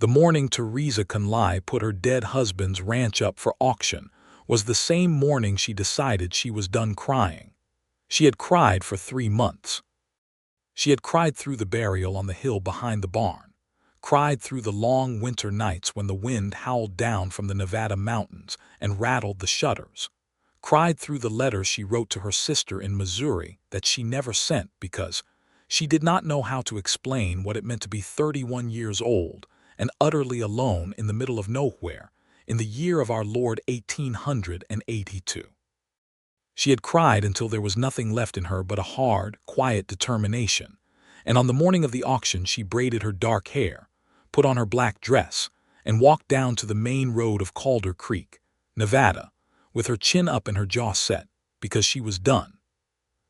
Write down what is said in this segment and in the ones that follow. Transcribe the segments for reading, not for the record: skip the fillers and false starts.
The morning Theresa Conley put her dead husband's ranch up for auction was the same morning she decided she was done crying. She had cried for 3 months. She had cried through the burial on the hill behind the barn, cried through the long winter nights when the wind howled down from the Nevada mountains and rattled the shutters, cried through the letters she wrote to her sister in Missouri that she never sent because she did not know how to explain what it meant to be 31 years old and utterly alone in the middle of nowhere in the year of our Lord 1882. She had cried until there was nothing left in her but a hard, quiet determination, and on the morning of the auction she braided her dark hair, put on her black dress, and walked down to the main road of Calder Creek, Nevada, with her chin up and her jaw set, because she was done.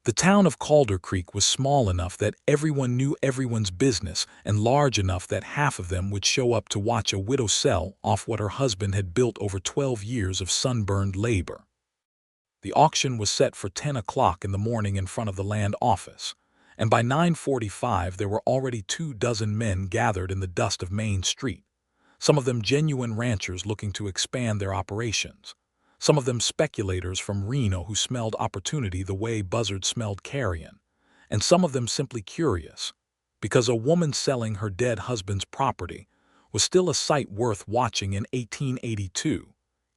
The town of Calder Creek was small enough that everyone knew everyone's business and large enough that half of them would show up to watch a widow sell off what her husband had built over 12 years of sunburned labor. The auction was set for 10 o'clock in the morning in front of the land office, and by 9:45 there were already 24 men gathered in the dust of Main Street, some of them genuine ranchers looking to expand their operations, some of them speculators from Reno who smelled opportunity the way buzzards smelled carrion, and some of them simply curious, because a woman selling her dead husband's property was still a sight worth watching in 1882,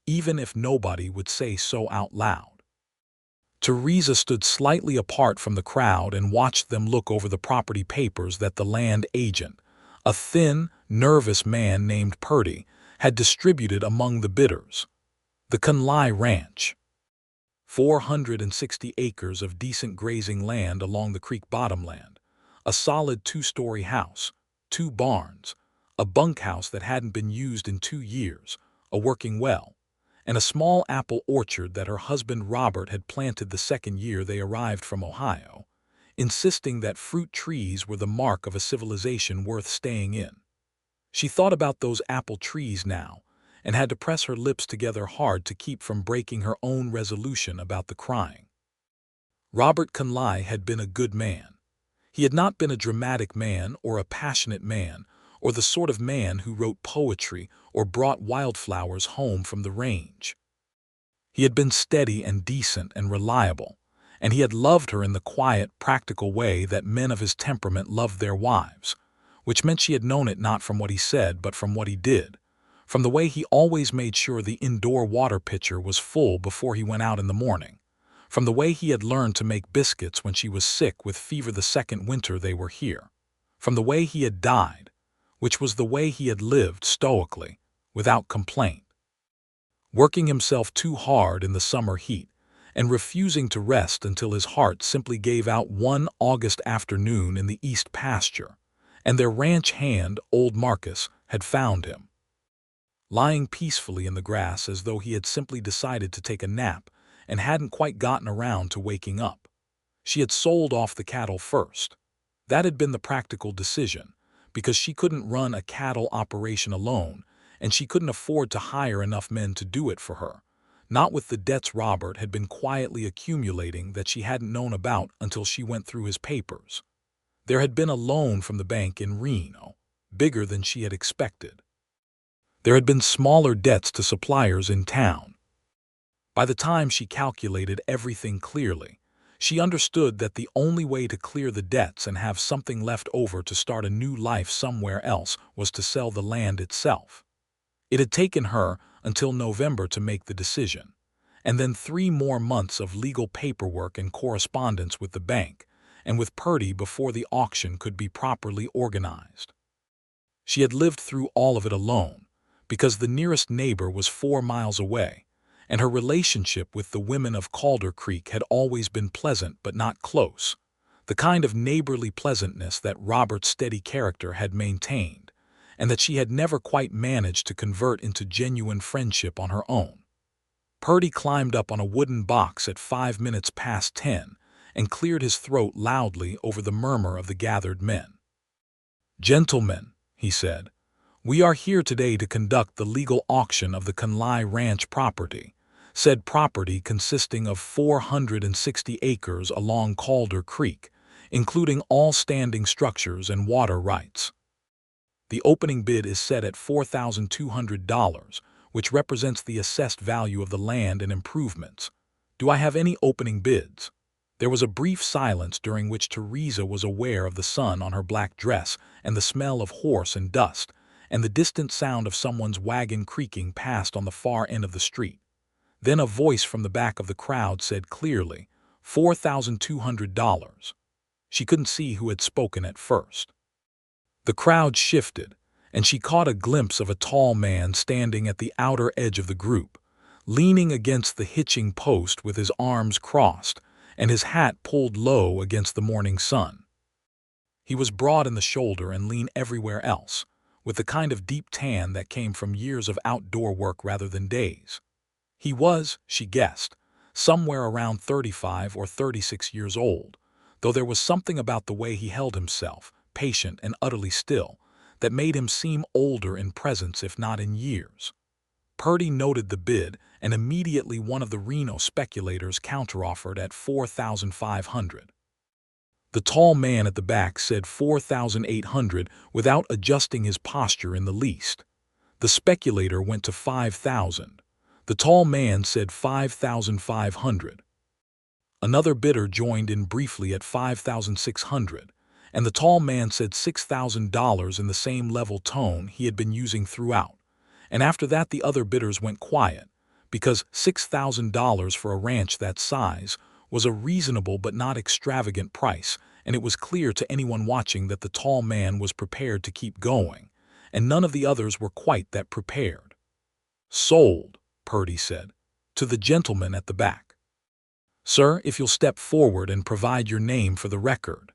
even if nobody would say so out loud. Theresa stood slightly apart from the crowd and watched them look over the property papers that the land agent, a thin, nervous man named Purdy, had distributed among the bidders. The Conley Ranch. 460 acres of decent grazing land along the creek bottomland, a solid 2-story house, 2 barns, a bunkhouse that hadn't been used in 2 years, a working well, and a small apple orchard that her husband Robert had planted the second year they arrived from Ohio, insisting that fruit trees were the mark of a civilization worth staying in. She thought about those apple trees now, and had to press her lips together hard to keep from breaking her own resolution about the crying. Robert Conley had been a good man. He had not been a dramatic man or a passionate man or the sort of man who wrote poetry or brought wildflowers home from the range. He had been steady and decent and reliable, and he had loved her in the quiet, practical way that men of his temperament loved their wives, which meant she had known it not from what he said but from what he did, from the way he always made sure the indoor water pitcher was full before he went out in the morning, from the way he had learned to make biscuits when she was sick with fever the second winter they were here, from the way he had died, which was the way he had lived stoically, without complaint, working himself too hard in the summer heat and refusing to rest until his heart simply gave out one August afternoon in the east pasture, and their ranch hand, old Marcus, had found him, lying peacefully in the grass as though he had simply decided to take a nap and hadn't quite gotten around to waking up. She had sold off the cattle first. That had been the practical decision, because she couldn't run a cattle operation alone, and she couldn't afford to hire enough men to do it for her, not with the debts Robert had been quietly accumulating that she hadn't known about until she went through his papers. There had been a loan from the bank in Reno, bigger than she had expected. There had been smaller debts to suppliers in town. By the time she calculated everything clearly, she understood that the only way to clear the debts and have something left over to start a new life somewhere else was to sell the land itself. It had taken her until November to make the decision, and then 3 more months of legal paperwork and correspondence with the bank and with Purdy before the auction could be properly organized. She had lived through all of it alone, because the nearest neighbor was 4 miles away, and her relationship with the women of Calder Creek had always been pleasant but not close, the kind of neighborly pleasantness that Robert's steady character had maintained, and that she had never quite managed to convert into genuine friendship on her own. Purdy climbed up on a wooden box at 5 minutes past 10 and cleared his throat loudly over the murmur of the gathered men. "Gentlemen," he said, "we are here today to conduct the legal auction of the Conley Ranch property, said property consisting of 460 acres along Calder Creek, including all standing structures and water rights." The opening bid is set at $4,200, which represents the assessed value of the land and improvements. Do I have any opening bids? There was a brief silence during which Theresa was aware of the sun on her black dress and the smell of horse and dust, and the distant sound of someone's wagon creaking past on the far end of the street. Then a voice from the back of the crowd said clearly, $4,200. She couldn't see who had spoken at first. The crowd shifted, and she caught a glimpse of a tall man standing at the outer edge of the group, leaning against the hitching post with his arms crossed and his hat pulled low against the morning sun. He was broad in the shoulder and lean everywhere else, with the kind of deep tan that came from years of outdoor work rather than days. He was, she guessed, somewhere around 35 or 36 years old, though there was something about the way he held himself, patient and utterly still, that made him seem older in presence if not in years. Purdy noted the bid, and immediately one of the Reno speculators counteroffered at $4,500. The tall man at the back said $4,800 without adjusting his posture in the least. The speculator went to $5,000. The tall man said $5,500. Another bidder joined in briefly at $5,600, and the tall man said $6,000 in the same level tone he had been using throughout. And after that the other bidders went quiet, because $6,000 for a ranch that size was a reasonable but not extravagant price, and it was clear to anyone watching that the tall man was prepared to keep going, and none of the others were quite that prepared. "Sold," Purdy said, to the gentleman at the back. "Sir, if you'll step forward and provide your name for the record."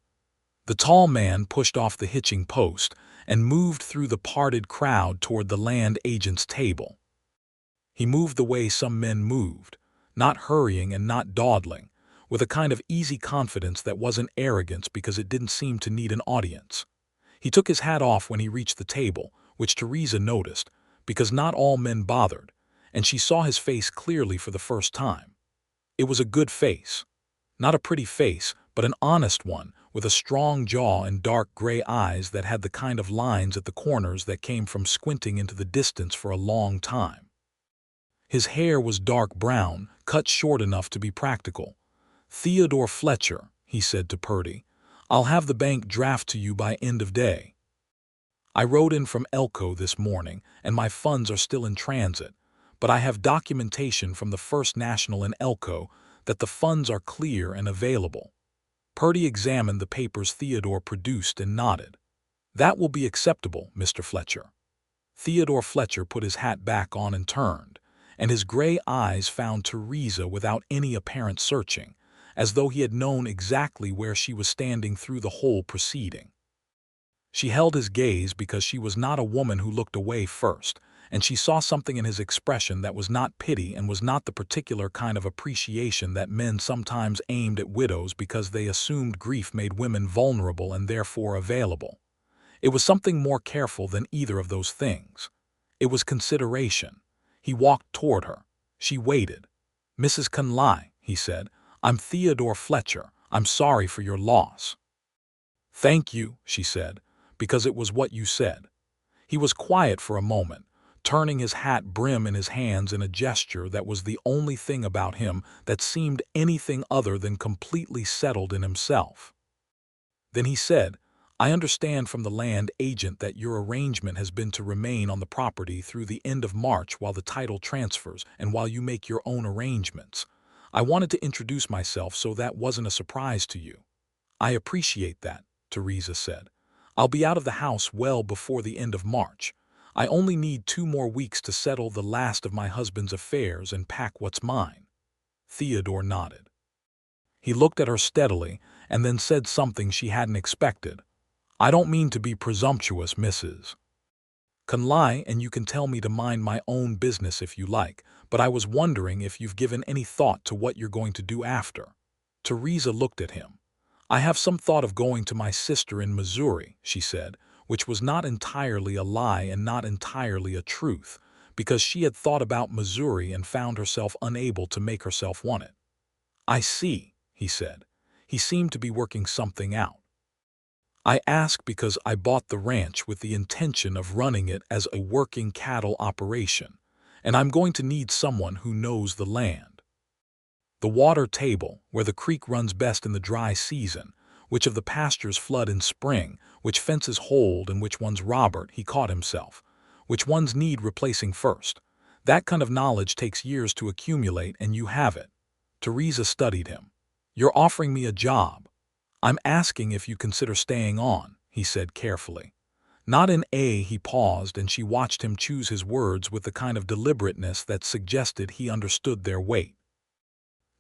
The tall man pushed off the hitching post and moved through the parted crowd toward the land agent's table. He moved the way some men moved, not hurrying and not dawdling, with a kind of easy confidence that wasn't arrogance because it didn't seem to need an audience. He took his hat off when he reached the table, which Theresa noticed, because not all men bothered, and she saw his face clearly for the first time. It was a good face. Not a pretty face, but an honest one, with a strong jaw and dark gray eyes that had the kind of lines at the corners that came from squinting into the distance for a long time. His hair was dark brown, cut short enough to be practical. "Theodore Fletcher," he said to Purdy, "I'll have the bank draft to you by end of day. I rode in from Elko this morning, and my funds are still in transit, but I have documentation from the First National in Elko that the funds are clear and available." Purdy examined the papers Theodore produced and nodded. "That will be acceptable, Mr. Fletcher." Theodore Fletcher put his hat back on and turned, and his gray eyes found Theresa without any apparent searching, as though he had known exactly where she was standing through the whole proceeding. She held his gaze because she was not a woman who looked away first, and she saw something in his expression that was not pity and was not the particular kind of appreciation that men sometimes aimed at widows because they assumed grief made women vulnerable and therefore available. It was something more careful than either of those things. It was consideration. He walked toward her. She waited. "Mrs. Conley," he said, "I'm Theodore Fletcher. I'm sorry for your loss." "Thank you," she said, "because it was what you said." He was quiet for a moment, turning his hat brim in his hands in a gesture that was the only thing about him that seemed anything other than completely settled in himself. Then he said, "I understand from the land agent that your arrangement has been to remain on the property through the end of March while the title transfers and while you make your own arrangements. I wanted to introduce myself so that wasn't a surprise to you." "I appreciate that," Theresa said. "I'll be out of the house well before the end of March. I only need 2 more weeks to settle the last of my husband's affairs and pack what's mine." Theodore nodded. He looked at her steadily and then said something she hadn't expected. "I don't mean to be presumptuous, Mrs. Conley, and you can tell me to mind my own business if you like, but I was wondering if you've given any thought to what you're going to do after." Theresa looked at him. "I have some thought of going to my sister in Missouri," she said, which was not entirely a lie and not entirely a truth, because she had thought about Missouri and found herself unable to make herself want it. "I see," he said. He seemed to be working something out. I ask because I bought the ranch with the intention of running it as a working cattle operation, and I'm going to need someone who knows the land. The water table, where the creek runs best in the dry season, which of the pastures flood in spring, which fences hold and which ones Robert, he caught himself, which ones need replacing first. That kind of knowledge takes years to accumulate, and you have it. Theresa studied him. You're offering me a job. I'm asking if you consider staying on, he said carefully. Not in a, he paused, and she watched him choose his words with the kind of deliberateness that suggested he understood their weight.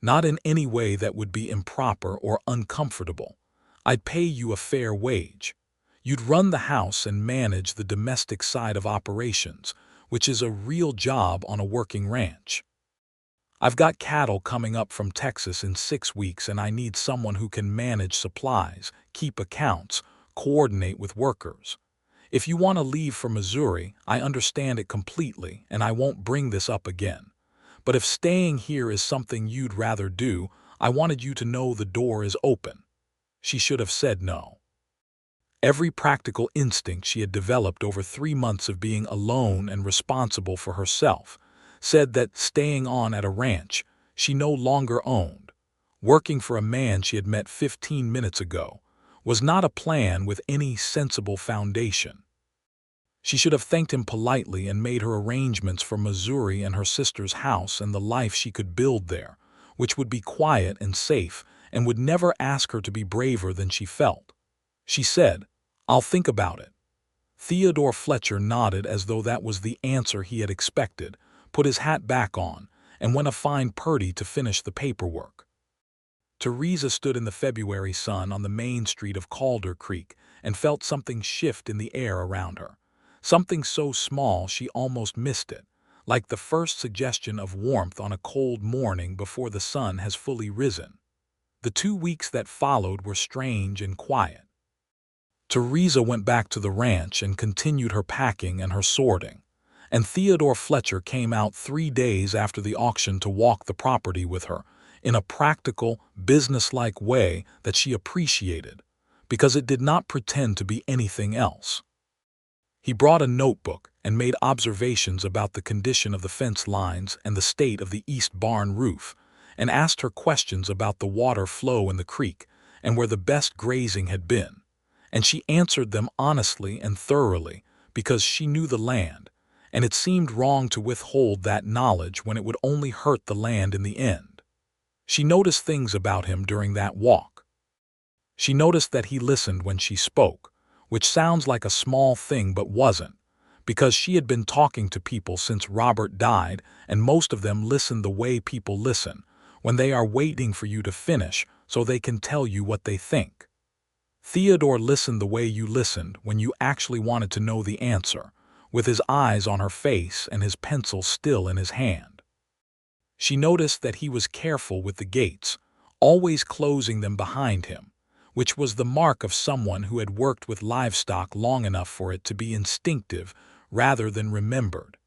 Not in any way that would be improper or uncomfortable. I'd pay you a fair wage. You'd run the house and manage the domestic side of operations, which is a real job on a working ranch. I've got cattle coming up from Texas in 6 weeks, and I need someone who can manage supplies, keep accounts, coordinate with workers. If you want to leave for Missouri, I understand it completely, and I won't bring this up again. But if staying here is something you'd rather do, I wanted you to know the door is open. She should have said no. Every practical instinct she had developed over 3 months of being alone and responsible for herself said that staying on at a ranch she no longer owned, working for a man she had met 15 minutes ago, was not a plan with any sensible foundation. She should have thanked him politely and made her arrangements for Missouri and her sister's house and the life she could build there, which would be quiet and safe and would never ask her to be braver than she felt. She said, "I'll think about it." Theodore Fletcher nodded as though that was the answer he had expected, put his hat back on, and went to find Purdy to finish the paperwork. Theresa stood in the February sun on the main street of Calder Creek and felt something shift in the air around her, something so small she almost missed it, like the first suggestion of warmth on a cold morning before the sun has fully risen. The 2 weeks that followed were strange and quiet. Theresa went back to the ranch and continued her packing and her sorting, and Theodore Fletcher came out 3 days after the auction to walk the property with her in a practical, businesslike way that she appreciated, because it did not pretend to be anything else. He brought a notebook and made observations about the condition of the fence lines and the state of the east barn roof, and asked her questions about the water flow in the creek and where the best grazing had been, and she answered them honestly and thoroughly because she knew the land, and it seemed wrong to withhold that knowledge when it would only hurt the land in the end. She noticed things about him during that walk. She noticed that he listened when she spoke, which sounds like a small thing but wasn't, because she had been talking to people since Robert died, and most of them listen the way people listen, when they are waiting for you to finish so they can tell you what they think. Theodore listened the way you listened when you actually wanted to know the answer, with his eyes on her face and his pencil still in his hand. She noticed that he was careful with the gates, always closing them behind him, which was the mark of someone who had worked with livestock long enough for it to be instinctive rather than remembered.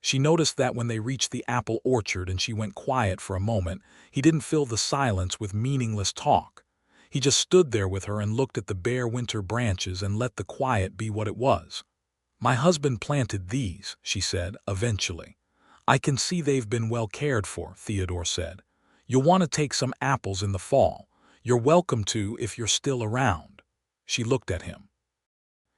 She noticed that when they reached the apple orchard and she went quiet for a moment, he didn't fill the silence with meaningless talk. He just stood there with her and looked at the bare winter branches and let the quiet be what it was. "My husband planted these," she said, eventually. "I can see they've been well cared for," Theodore said. "You'll want to take some apples in the fall. You're welcome to if you're still around." She looked at him.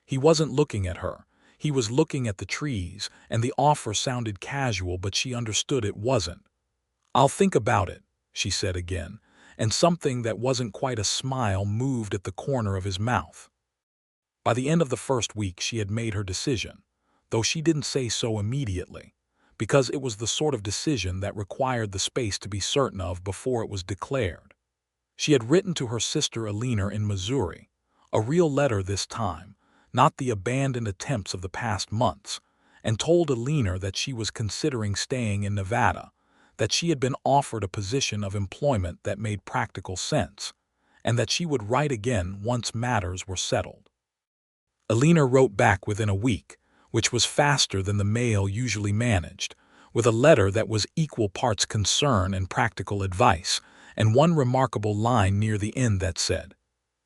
He wasn't looking at her. He was looking at the trees, and the offer sounded casual, but she understood it wasn't. "I'll think about it," she said again, and something that wasn't quite a smile moved at the corner of his mouth. By the end of the first week she had made her decision, though she didn't say so immediately, because it was the sort of decision that required the space to be certain of before it was declared. She had written to her sister Alina in Missouri, a real letter this time, not the abandoned attempts of the past months, and told Alina that she was considering staying in Nevada, that she had been offered a position of employment that made practical sense, and that she would write again once matters were settled. Alina wrote back within a week, which was faster than the mail usually managed, with a letter that was equal parts concern and practical advice, and one remarkable line near the end that said,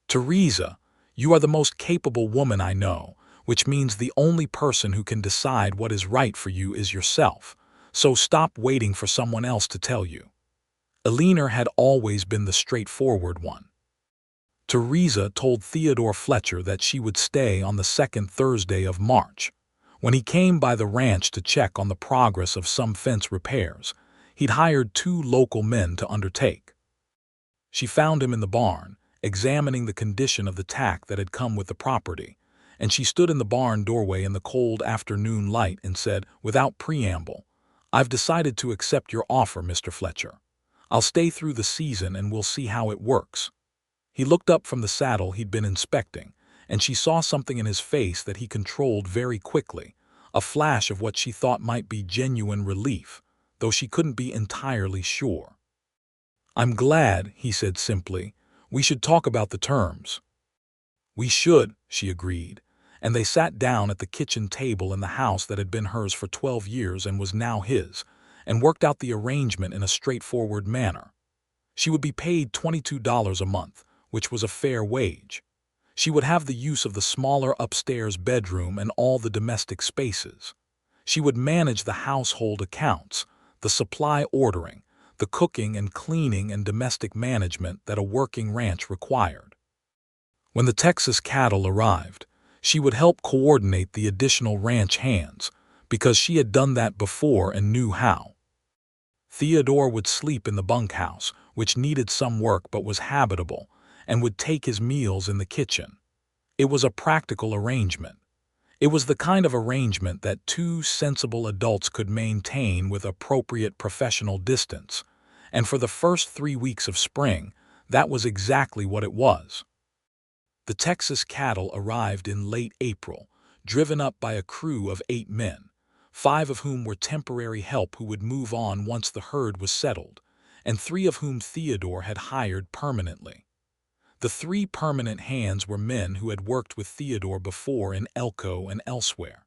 "Theresa, You are the most capable woman I know, which means the only person who can decide what is right for you is yourself. So stop waiting for someone else to tell you." Eleanor had always been the straightforward one. Theresa told Theodore Fletcher that she would stay on the second Thursday of March. When he came by the ranch to check on the progress of some fence repairs, he'd hired 2 local men to undertake. She found him in the barn, examining the condition of the tack that had come with the property, and she stood in the barn doorway in the cold afternoon light and said, without preamble, "I've decided to accept your offer, Mr. Fletcher. I'll stay through the season and we'll see how it works." He looked up from the saddle he'd been inspecting, and she saw something in his face that he controlled very quickly, a flash of what she thought might be genuine relief, though she couldn't be entirely sure. "I'm glad," he said simply. "We should talk about the terms." "We should," she agreed, and they sat down at the kitchen table in the house that had been hers for 12 years and was now his, and worked out the arrangement in a straightforward manner. She would be paid $22 a month, which was a fair wage. She would have the use of the smaller upstairs bedroom and all the domestic spaces. She would manage the household accounts, the supply ordering, the cooking and cleaning and domestic management that a working ranch required. When the Texas cattle arrived, she would help coordinate the additional ranch hands, because she had done that before and knew how. Theodore would sleep in the bunkhouse, which needed some work but was habitable, and would take his meals in the kitchen. It was a practical arrangement. It was the kind of arrangement that 2 sensible adults could maintain with appropriate professional distance, and for the first 3 weeks of spring, that was exactly what it was. The Texas cattle arrived in late April, driven up by a crew of 8 men, 5 of whom were temporary help who would move on once the herd was settled, and 3 of whom Theodore had hired permanently. The 3 permanent hands were men who had worked with Theodore before in Elko and elsewhere.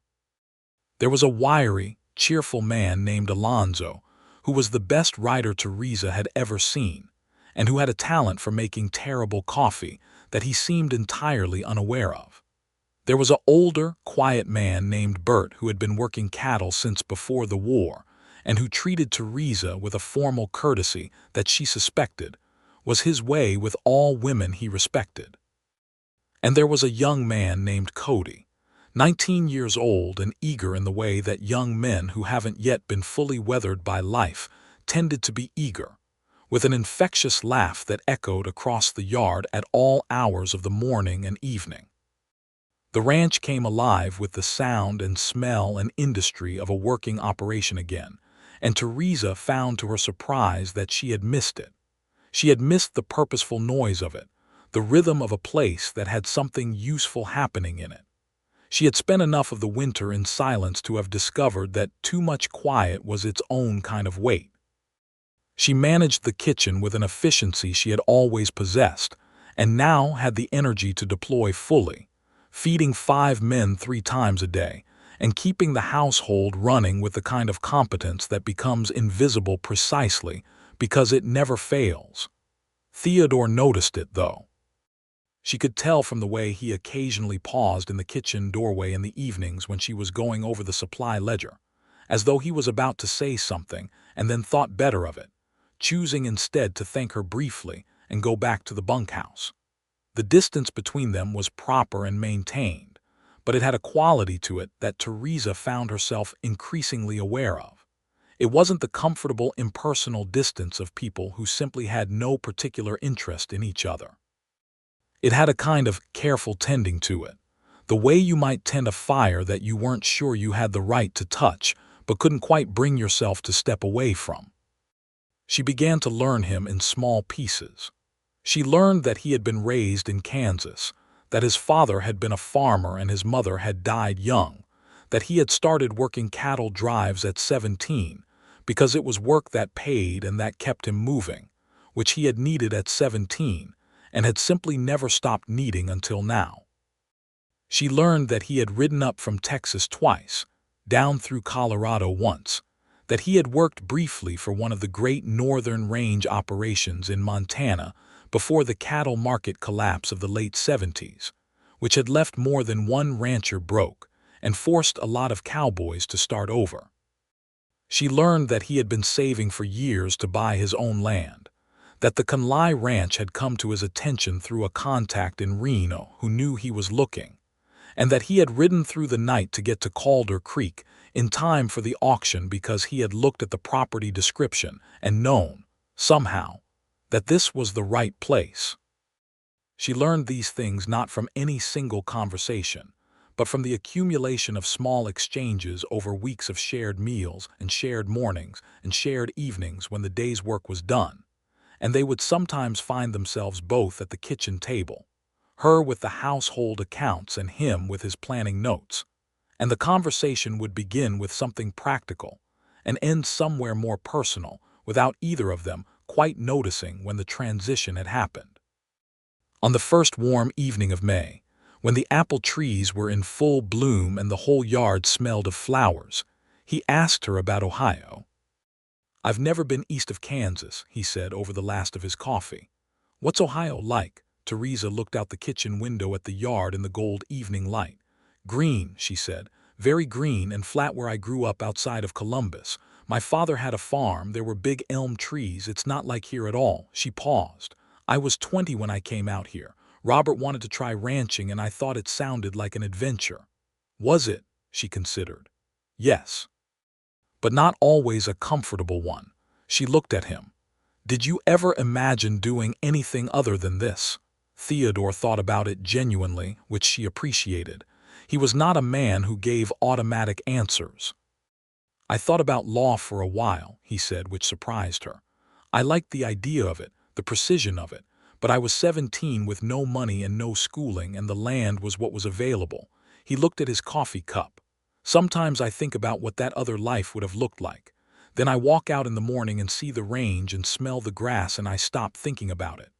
There was a wiry, cheerful man named Alonzo, who was the best rider Theresa had ever seen, and who had a talent for making terrible coffee that he seemed entirely unaware of. There was an older, quiet man named Bert who had been working cattle since before the war, and who treated Theresa with a formal courtesy that she suspected was his way with all women he respected. And there was a young man named Cody, 19 years old and eager in the way that young men who haven't yet been fully weathered by life tended to be eager, with an infectious laugh that echoed across the yard at all hours of the morning and evening. The ranch came alive with the sound and smell and industry of a working operation again, and Theresa found to her surprise that she had missed it. She had missed the purposeful noise of it, the rhythm of a place that had something useful happening in it. She had spent enough of the winter in silence to have discovered that too much quiet was its own kind of weight. She managed the kitchen with an efficiency she had always possessed, and now had the energy to deploy fully, feeding 5 men 3 times a day, and keeping the household running with the kind of competence that becomes invisible precisely because it never fails. Theodore noticed it, though. She could tell from the way he occasionally paused in the kitchen doorway in the evenings when she was going over the supply ledger, as though he was about to say something and then thought better of it, choosing instead to thank her briefly and go back to the bunkhouse. The distance between them was proper and maintained, but it had a quality to it that Theresa found herself increasingly aware of. It wasn't the comfortable, impersonal distance of people who simply had no particular interest in each other. It had a kind of careful tending to it, the way you might tend a fire that you weren't sure you had the right to touch, but couldn't quite bring yourself to step away from. She began to learn him in small pieces. She learned that he had been raised in Kansas, that his father had been a farmer and his mother had died young, that he had started working cattle drives at 17 because it was work that paid and that kept him moving, which he had needed at 17 and had simply never stopped needing until now. She learned that he had ridden up from Texas twice, down through Colorado once, that he had worked briefly for one of the great northern range operations in Montana before the cattle market collapse of the late 70s, which had left more than one rancher broke and forced a lot of cowboys to start over. She learned that he had been saving for years to buy his own land, that the Conley ranch had come to his attention through a contact in Reno who knew he was looking, and that he had ridden through the night to get to Calder Creek in time for the auction because he had looked at the property description and known, somehow, that this was the right place. She learned these things not from any single conversation, but from the accumulation of small exchanges over weeks of shared meals and shared mornings and shared evenings when the day's work was done, and they would sometimes find themselves both at the kitchen table, her with the household accounts and him with his planning notes, and the conversation would begin with something practical and end somewhere more personal without either of them quite noticing when the transition had happened. On the first warm evening of May, when the apple trees were in full bloom and the whole yard smelled of flowers, he asked her about Ohio. "I've never been east of Kansas," he said over the last of his coffee. "What's Ohio like?" Theresa looked out the kitchen window at the yard in the gold evening light. "Green," she said, "very green and flat where I grew up outside of Columbus. My father had a farm, there were big elm trees, it's not like here at all." She paused. "I was 20 when I came out here. Robert wanted to try ranching and I thought it sounded like an adventure." "Was it?" she considered. "Yes. But not always a comfortable one." She looked at him. "Did you ever imagine doing anything other than this?" Theodore thought about it genuinely, which she appreciated. He was not a man who gave automatic answers. "I thought about law for a while," he said, which surprised her. "I liked the idea of it, the precision of it, but I was 17 with no money and no schooling, and the land was what was available." He looked at his coffee cup. "Sometimes I think about what that other life would have looked like. Then I walk out in the morning and see the range and smell the grass and I stop thinking about it."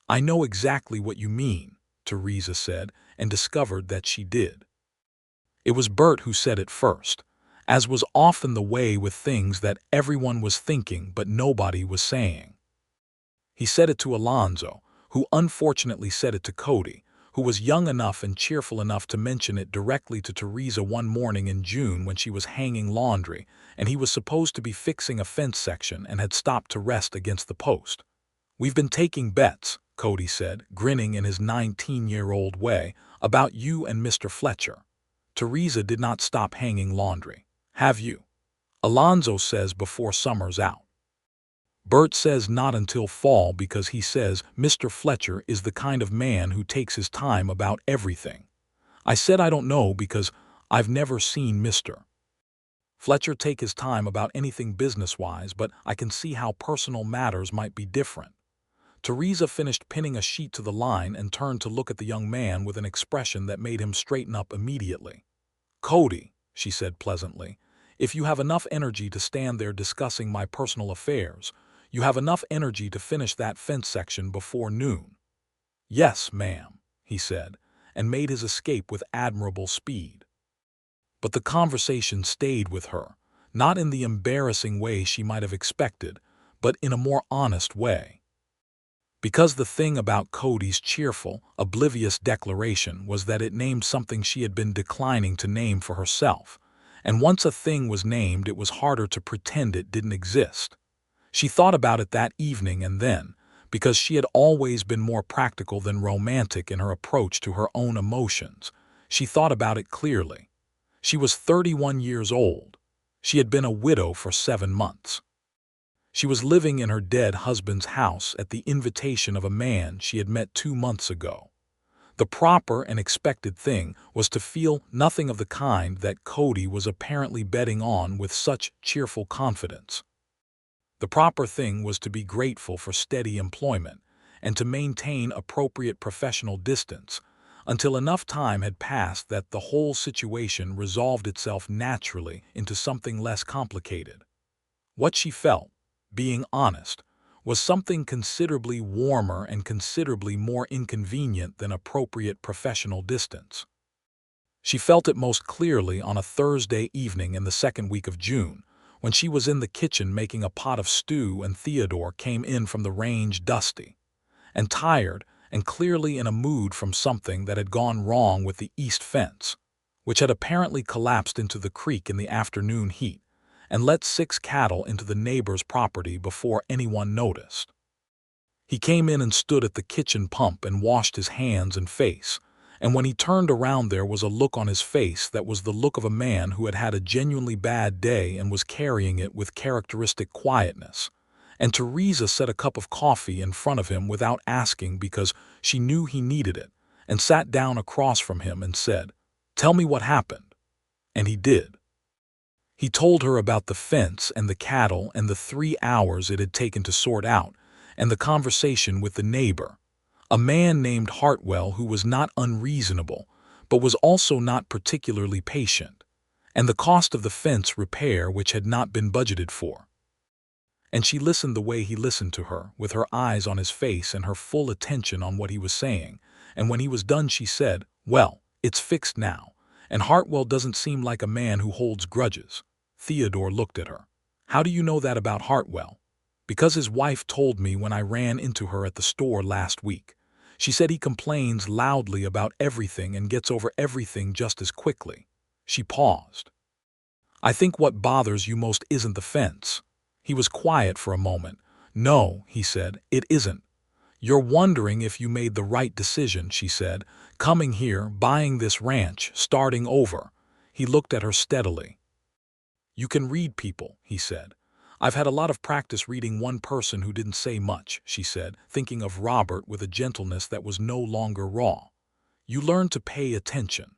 "I know exactly what you mean," Theresa said, and discovered that she did. It was Bert who said it first, as was often the way with things that everyone was thinking but nobody was saying. He said it to Alonzo, who unfortunately said it to Cody, who was young enough and cheerful enough to mention it directly to Theresa one morning in June when she was hanging laundry, and he was supposed to be fixing a fence section and had stopped to rest against the post. "We've been taking bets," Cody said, grinning in his 19-year-old way, "about you and Mr. Fletcher." Theresa did not stop hanging laundry. "Have you?" "Alonzo says before summer's out." "Bert says not until fall because he says Mr. Fletcher is the kind of man who takes his time about everything." I said I don't know because I've never seen Mr. Fletcher take his time about anything business-wise, but I can see how personal matters might be different. Theresa finished pinning a sheet to the line and turned to look at the young man with an expression that made him straighten up immediately. "Cody," she said pleasantly, "if you have enough energy to stand there discussing my personal affairs, you have enough energy to finish that fence section before noon." "Yes, ma'am," he said, and made his escape with admirable speed. But the conversation stayed with her, not in the embarrassing way she might have expected, but in a more honest way. Because the thing about Cody's cheerful, oblivious declaration was that it named something she had been declining to name for herself, and once a thing was named it was harder to pretend it didn't exist. She thought about it that evening and then, because she had always been more practical than romantic in her approach to her own emotions, she thought about it clearly. She was 31 years old. She had been a widow for 7 months. She was living in her dead husband's house at the invitation of a man she had met 2 months ago. The proper and expected thing was to feel nothing of the kind that Cody was apparently betting on with such cheerful confidence. The proper thing was to be grateful for steady employment and to maintain appropriate professional distance until enough time had passed that the whole situation resolved itself naturally into something less complicated. What she felt, being honest, was something considerably warmer and considerably more inconvenient than appropriate professional distance. She felt it most clearly on a Thursday evening in the second week of June, when she was in the kitchen making a pot of stew and Theodore came in from the range dusty and tired and clearly in a mood from something that had gone wrong with the east fence, which had apparently collapsed into the creek in the afternoon heat and let 6 cattle into the neighbor's property before anyone noticed. He came in and stood at the kitchen pump and washed his hands and face, and when he turned around there was a look on his face that was the look of a man who had had a genuinely bad day and was carrying it with characteristic quietness. And Theresa set a cup of coffee in front of him without asking because she knew he needed it, and sat down across from him and said, "Tell me what happened." And he did. He told her about the fence and the cattle and the 3 hours it had taken to sort out, and the conversation with the neighbor, a man named Hartwell who was not unreasonable, but was also not particularly patient, and the cost of the fence repair which had not been budgeted for. And she listened the way he listened to her, with her eyes on his face and her full attention on what he was saying, and when he was done she said, "Well, it's fixed now, and Hartwell doesn't seem like a man who holds grudges." Theodore looked at her. "How do you know that about Hartwell?" "Because his wife told me when I ran into her at the store last week. She said he complains loudly about everything and gets over everything just as quickly." She paused. "I think what bothers you most isn't the fence." He was quiet for a moment. "No," he said, "it isn't. You're wondering if you made the right decision," she said, "coming here, buying this ranch, starting over." He looked at her steadily. "You can read people," he said. "I've had a lot of practice reading one person who didn't say much," she said, thinking of Robert with a gentleness that was no longer raw. "You learn to pay attention."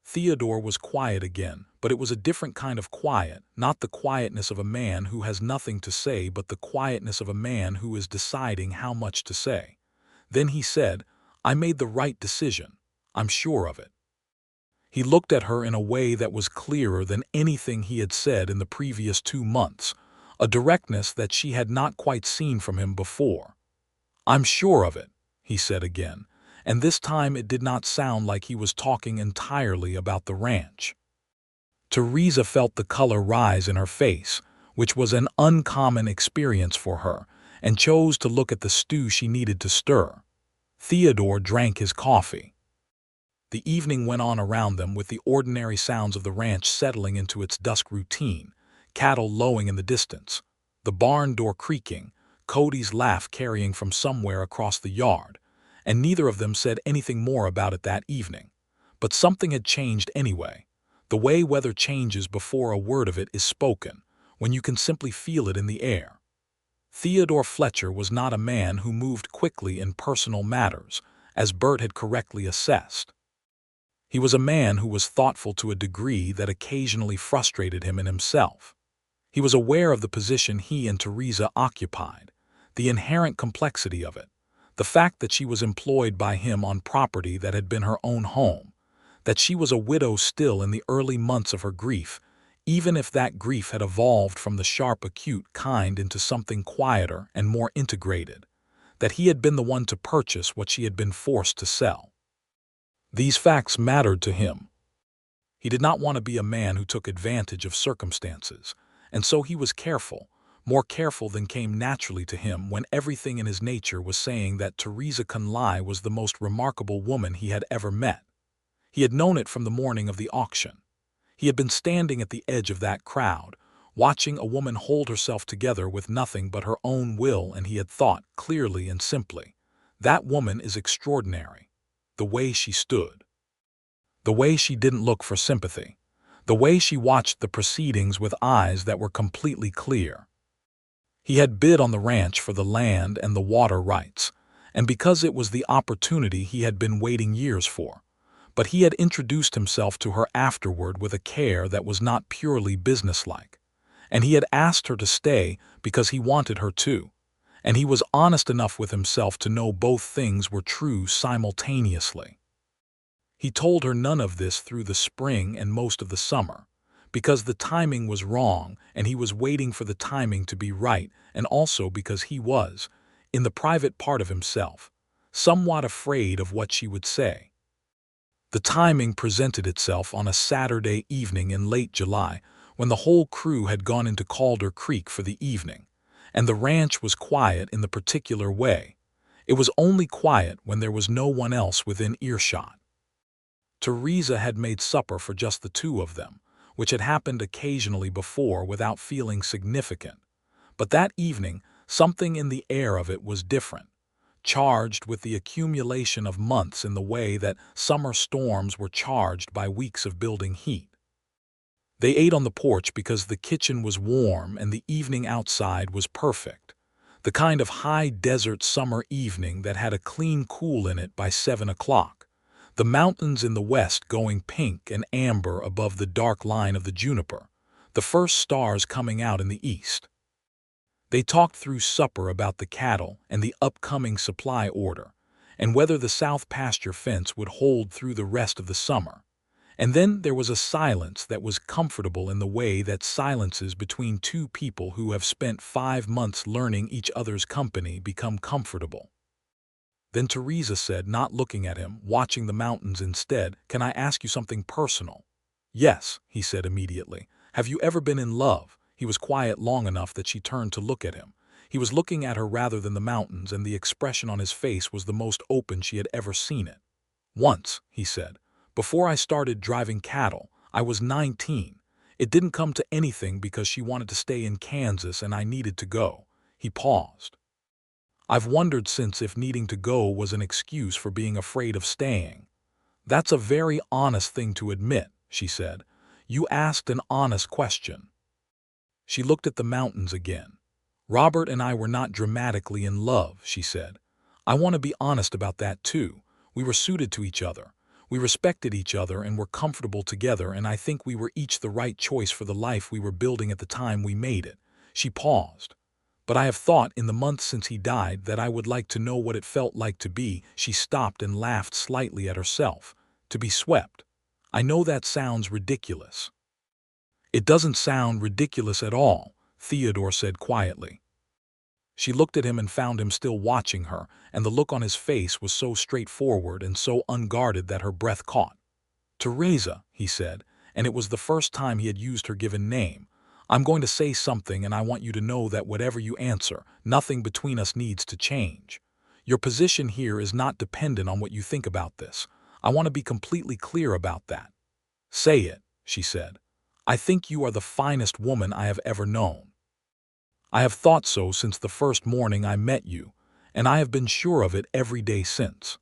Theodore was quiet again, but it was a different kind of quiet, not the quietness of a man who has nothing to say, but the quietness of a man who is deciding how much to say. Then he said, "I made the right decision. I'm sure of it." He looked at her in a way that was clearer than anything he had said in the previous 2 months, a directness that she had not quite seen from him before. "I'm sure of it," he said again, and this time it did not sound like he was talking entirely about the ranch. Theresa felt the color rise in her face, which was an uncommon experience for her, and chose to look at the stew she needed to stir. Theodore drank his coffee. The evening went on around them with the ordinary sounds of the ranch settling into its dusk routine, cattle lowing in the distance, the barn door creaking, Cody's laugh carrying from somewhere across the yard, and neither of them said anything more about it that evening. But something had changed anyway, the way weather changes before a word of it is spoken, when you can simply feel it in the air. Theodore Fletcher was not a man who moved quickly in personal matters, as Bert had correctly assessed. He was a man who was thoughtful to a degree that occasionally frustrated him in himself. He was aware of the position he and Theresa occupied, the inherent complexity of it, the fact that she was employed by him on property that had been her own home, that she was a widow still in the early months of her grief, even if that grief had evolved from the sharp, acute kind into something quieter and more integrated, that he had been the one to purchase what she had been forced to sell. These facts mattered to him. He did not want to be a man who took advantage of circumstances, and so he was careful, more careful than came naturally to him when everything in his nature was saying that Theresa Conley was the most remarkable woman he had ever met. He had known it from the morning of the auction. He had been standing at the edge of that crowd, watching a woman hold herself together with nothing but her own will, and he had thought, clearly and simply, that woman is extraordinary. The way she stood. The way she didn't look for sympathy. The way she watched the proceedings with eyes that were completely clear. He had bid on the ranch for the land and the water rights, and because it was the opportunity he had been waiting years for. But he had introduced himself to her afterward with a care that was not purely businesslike, and he had asked her to stay because he wanted her to, and he was honest enough with himself to know both things were true simultaneously. He told her none of this through the spring and most of the summer, because the timing was wrong and he was waiting for the timing to be right, and also because he was, in the private part of himself, somewhat afraid of what she would say. The timing presented itself on a Saturday evening in late July, when the whole crew had gone into Calder Creek for the evening, and the ranch was quiet in the particular way. It was only quiet when there was no one else within earshot. Theresa had made supper for just the two of them, which had happened occasionally before without feeling significant. But that evening, something in the air of it was different, charged with the accumulation of months in the way that summer storms were charged by weeks of building heat. They ate on the porch because the kitchen was warm and the evening outside was perfect, the kind of high desert summer evening that had a clean cool in it by 7 o'clock, the mountains in the west going pink and amber above the dark line of the juniper, the first stars coming out in the east. They talked through supper about the cattle and the upcoming supply order, and whether the south pasture fence would hold through the rest of the summer. And then there was a silence that was comfortable in the way that silences between two people who have spent 5 months learning each other's company become comfortable. Then Theresa said, not looking at him, watching the mountains instead, "Can I ask you something personal?" "Yes," he said immediately. "Have you ever been in love?" He was quiet long enough that she turned to look at him. He was looking at her rather than the mountains, and the expression on his face was the most open she had ever seen it. "Once," he said. "Before I started driving cattle, I was 19. It didn't come to anything because she wanted to stay in Kansas and I needed to go." He paused. "I've wondered since if needing to go was an excuse for being afraid of staying." "That's a very honest thing to admit," she said. "You asked an honest question." She looked at the mountains again. "Robert and I were not dramatically in love," she said. "I want to be honest about that too. We were suited to each other. We respected each other and were comfortable together, and I think we were each the right choice for the life we were building at the time we made it." She paused. "But I have thought in the months since he died that I would like to know what it felt like to be—" She stopped and laughed slightly at herself. "To be swept. I know that sounds ridiculous." "It doesn't sound ridiculous at all," Theodore said quietly. She looked at him and found him still watching her, and the look on his face was so straightforward and so unguarded that her breath caught. "Theresa," he said, and it was the first time he had used her given name, "I'm going to say something, and I want you to know that whatever you answer, nothing between us needs to change. Your position here is not dependent on what you think about this. I want to be completely clear about that." "Say it," she said. "I think you are the finest woman I have ever known. I have thought so since the first morning I met you, and I have been sure of it every day since.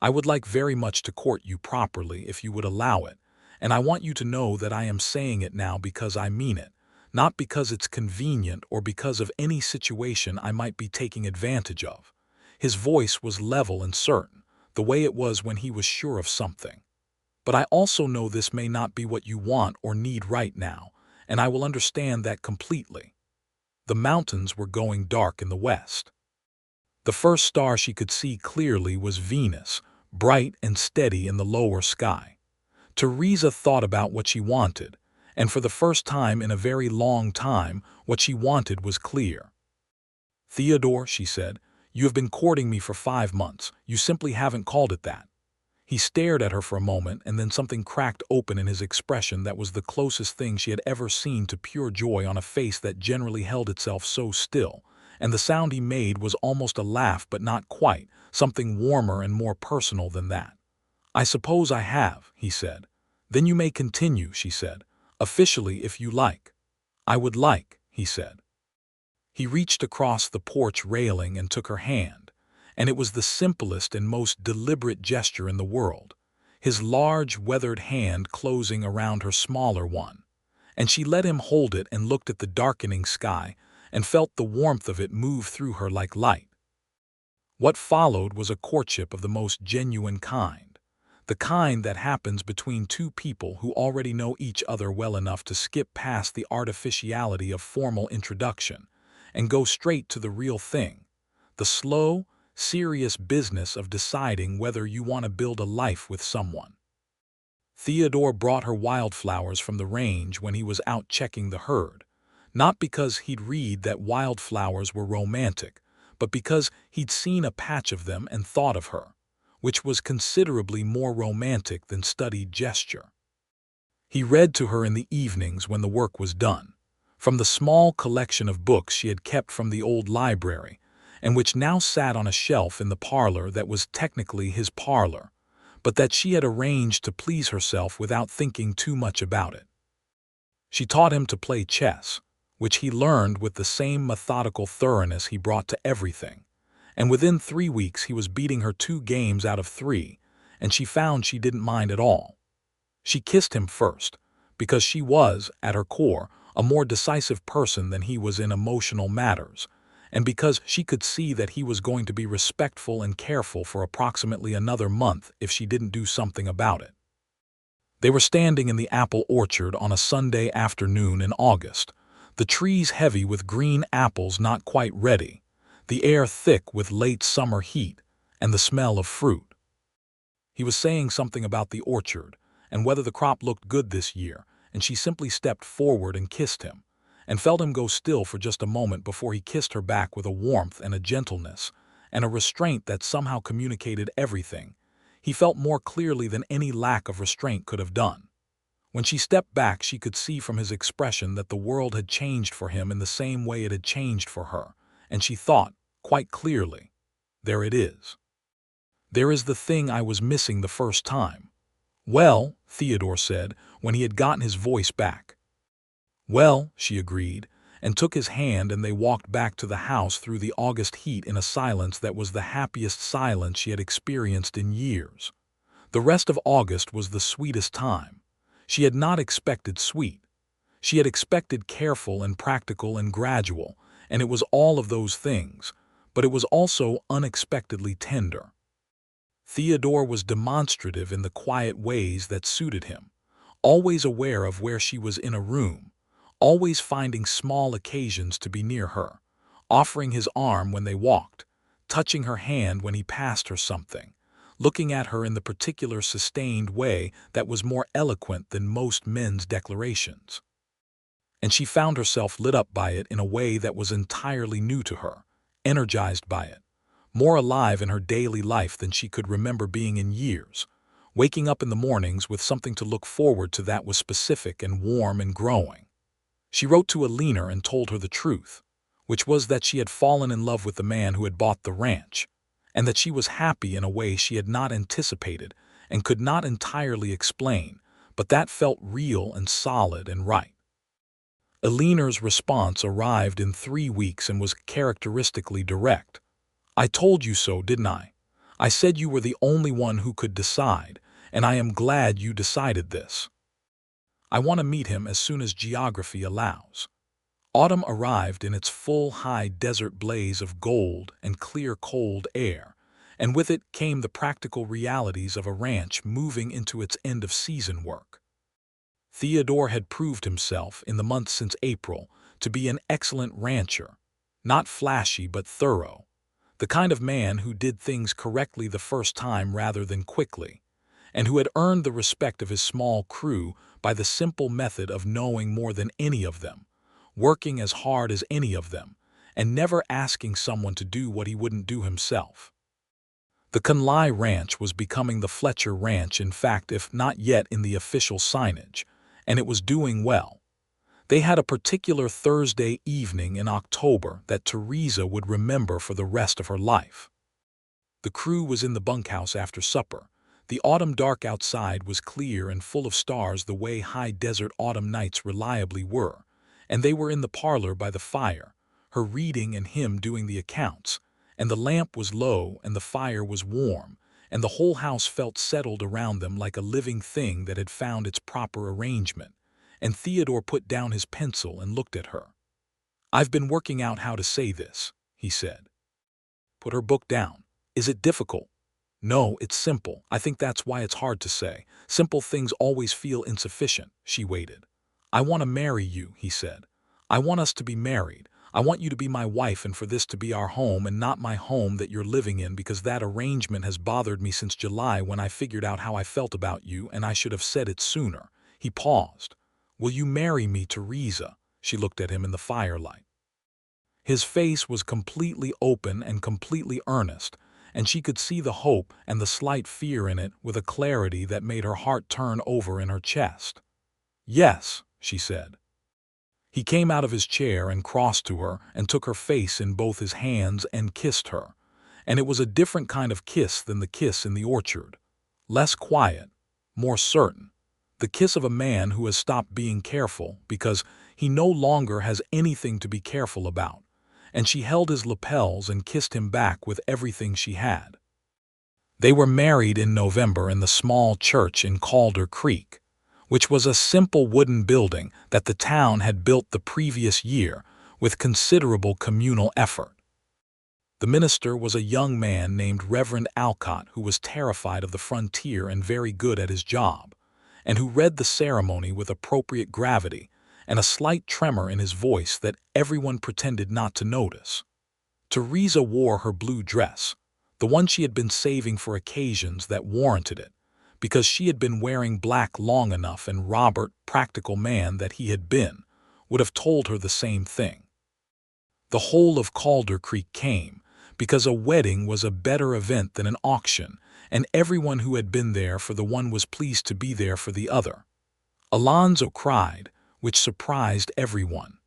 I would like very much to court you properly if you would allow it, and I want you to know that I am saying it now because I mean it, not because it's convenient or because of any situation I might be taking advantage of." His voice was level and certain, the way it was when he was sure of something. "But I also know this may not be what you want or need right now, and I will understand that completely." The mountains were going dark in the west. The first star she could see clearly was Venus, bright and steady in the lower sky. Theresa thought about what she wanted, and for the first time in a very long time, what she wanted was clear. "Theodore," she said, "you have been courting me for 5 months. You simply haven't called it that." He stared at her for a moment, and then something cracked open in his expression that was the closest thing she had ever seen to pure joy on a face that generally held itself so still, and the sound he made was almost a laugh but not quite, something warmer and more personal than that. "I suppose I have," he said. "Then you may continue," she said, "officially if you like." "I would like," he said. He reached across the porch railing and took her hand, and it was the simplest and most deliberate gesture in the world, his large, weathered hand closing around her smaller one, and she let him hold it and looked at the darkening sky and felt the warmth of it move through her like light. What followed was a courtship of the most genuine kind, the kind that happens between two people who already know each other well enough to skip past the artificiality of formal introduction and go straight to the real thing, the slow, serious business of deciding whether you want to build a life with someone. Theodore brought her wildflowers from the range when he was out checking the herd, not because he'd read that wildflowers were romantic, but because he'd seen a patch of them and thought of her, which was considerably more romantic than studied gesture. He read to her in the evenings when the work was done, from the small collection of books she had kept from the old library, and which now sat on a shelf in the parlor that was technically his parlor, but that she had arranged to please herself without thinking too much about it. She taught him to play chess, which he learned with the same methodical thoroughness he brought to everything, and within 3 weeks he was beating her 2 games out of 3, and she found she didn't mind at all. She kissed him first, because she was, at her core, a more decisive person than he was in emotional matters, and because she could see that he was going to be respectful and careful for approximately another month if she didn't do something about it. They were standing in the apple orchard on a Sunday afternoon in August, the trees heavy with green apples not quite ready, the air thick with late summer heat, and the smell of fruit. He was saying something about the orchard, and whether the crop looked good this year, and she simply stepped forward and kissed him, and felt him go still for just a moment before he kissed her back with a warmth and a gentleness, and a restraint that somehow communicated everything. He felt more clearly than any lack of restraint could have done. When she stepped back, she could see from his expression that the world had changed for him in the same way it had changed for her, and she thought, quite clearly, there it is. There is the thing I was missing the first time. Well, Theodore said, when he had gotten his voice back. Well, she agreed, and took his hand, and they walked back to the house through the August heat in a silence that was the happiest silence she had experienced in years. The rest of August was the sweetest time. She had not expected sweet. She had expected careful and practical and gradual, and it was all of those things, but it was also unexpectedly tender. Theodore was demonstrative in the quiet ways that suited him, always aware of where she was in a room, always finding small occasions to be near her, offering his arm when they walked, touching her hand when he passed her something, looking at her in the particular sustained way that was more eloquent than most men's declarations. And she found herself lit up by it in a way that was entirely new to her, energized by it, more alive in her daily life than she could remember being in years, waking up in the mornings with something to look forward to that was specific and warm and growing. She wrote to Alina and told her the truth, which was that she had fallen in love with the man who had bought the ranch, and that she was happy in a way she had not anticipated and could not entirely explain, but that felt real and solid and right. Alina's response arrived in 3 weeks and was characteristically direct. I told you so, didn't I? I said you were the only one who could decide, and I am glad you decided this. I want to meet him as soon as geography allows. Autumn arrived in its full high desert blaze of gold and clear cold air, and with it came the practical realities of a ranch moving into its end-of-season work. Theodore had proved himself in the months since April to be an excellent rancher, not flashy but thorough, the kind of man who did things correctly the first time rather than quickly, and who had earned the respect of his small crew by the simple method of knowing more than any of them, working as hard as any of them, and never asking someone to do what he wouldn't do himself. The Conley Ranch was becoming the Fletcher Ranch, in fact, if not yet in the official signage, and it was doing well. They had a particular Thursday evening in October that Theresa would remember for the rest of her life. The crew was in the bunkhouse after supper. The autumn dark outside was clear and full of stars the way high desert autumn nights reliably were, and they were in the parlor by the fire, her reading and him doing the accounts, and the lamp was low and the fire was warm, and the whole house felt settled around them like a living thing that had found its proper arrangement, and Theodore put down his pencil and looked at her. I've been working out how to say this, he said. Put her book down. Is it difficult? No, it's simple. I think that's why it's hard to say. Simple things always feel insufficient. She waited. I want to marry you, he said. I want us to be married. I want you to be my wife and for this to be our home and not my home that you're living in, because that arrangement has bothered me since July when I figured out how I felt about you, and I should have said it sooner. He paused. Will you marry me, Theresa? She looked at him in the firelight. His face was completely open and completely earnest, and she could see the hope and the slight fear in it with a clarity that made her heart turn over in her chest. Yes, she said. He came out of his chair and crossed to her and took her face in both his hands and kissed her. And it was a different kind of kiss than the kiss in the orchard. Less quiet, more certain. The kiss of a man who has stopped being careful because he no longer has anything to be careful about. And she held his lapels and kissed him back with everything she had. They were married in November in the small church in Calder Creek, which was a simple wooden building that the town had built the previous year with considerable communal effort. The minister was a young man named Reverend Alcott who was terrified of the frontier and very good at his job, and who read the ceremony with appropriate gravity and a slight tremor in his voice that everyone pretended not to notice. Theresa wore her blue dress, the one she had been saving for occasions that warranted it, because she had been wearing black long enough, and Robert, practical man that he had been, would have told her the same thing. The whole of Calder Creek came, because a wedding was a better event than an auction, and everyone who had been there for the one was pleased to be there for the other. Alonzo cried, which surprised everyone.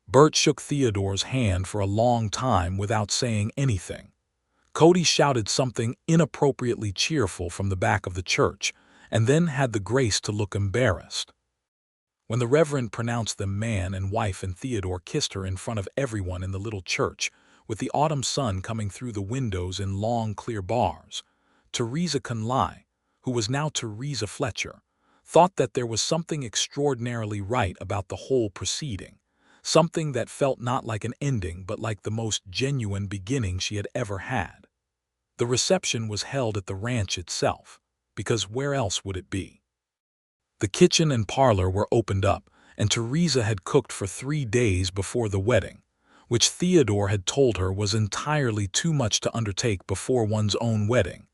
Bert shook Theodore's hand for a long time without saying anything. Cody shouted something inappropriately cheerful from the back of the church, and then had the grace to look embarrassed. When the Reverend pronounced them man and wife and Theodore kissed her in front of everyone in the little church, with the autumn sun coming through the windows in long, clear bars, Theresa Conley, who was now Theresa Fletcher, thought that there was something extraordinarily right about the whole proceeding, something that felt not like an ending but like the most genuine beginning she had ever had. The reception was held at the ranch itself, because where else would it be? The kitchen and parlor were opened up, and Theresa had cooked for 3 days before the wedding, which Theodore had told her was entirely too much to undertake before one's own wedding,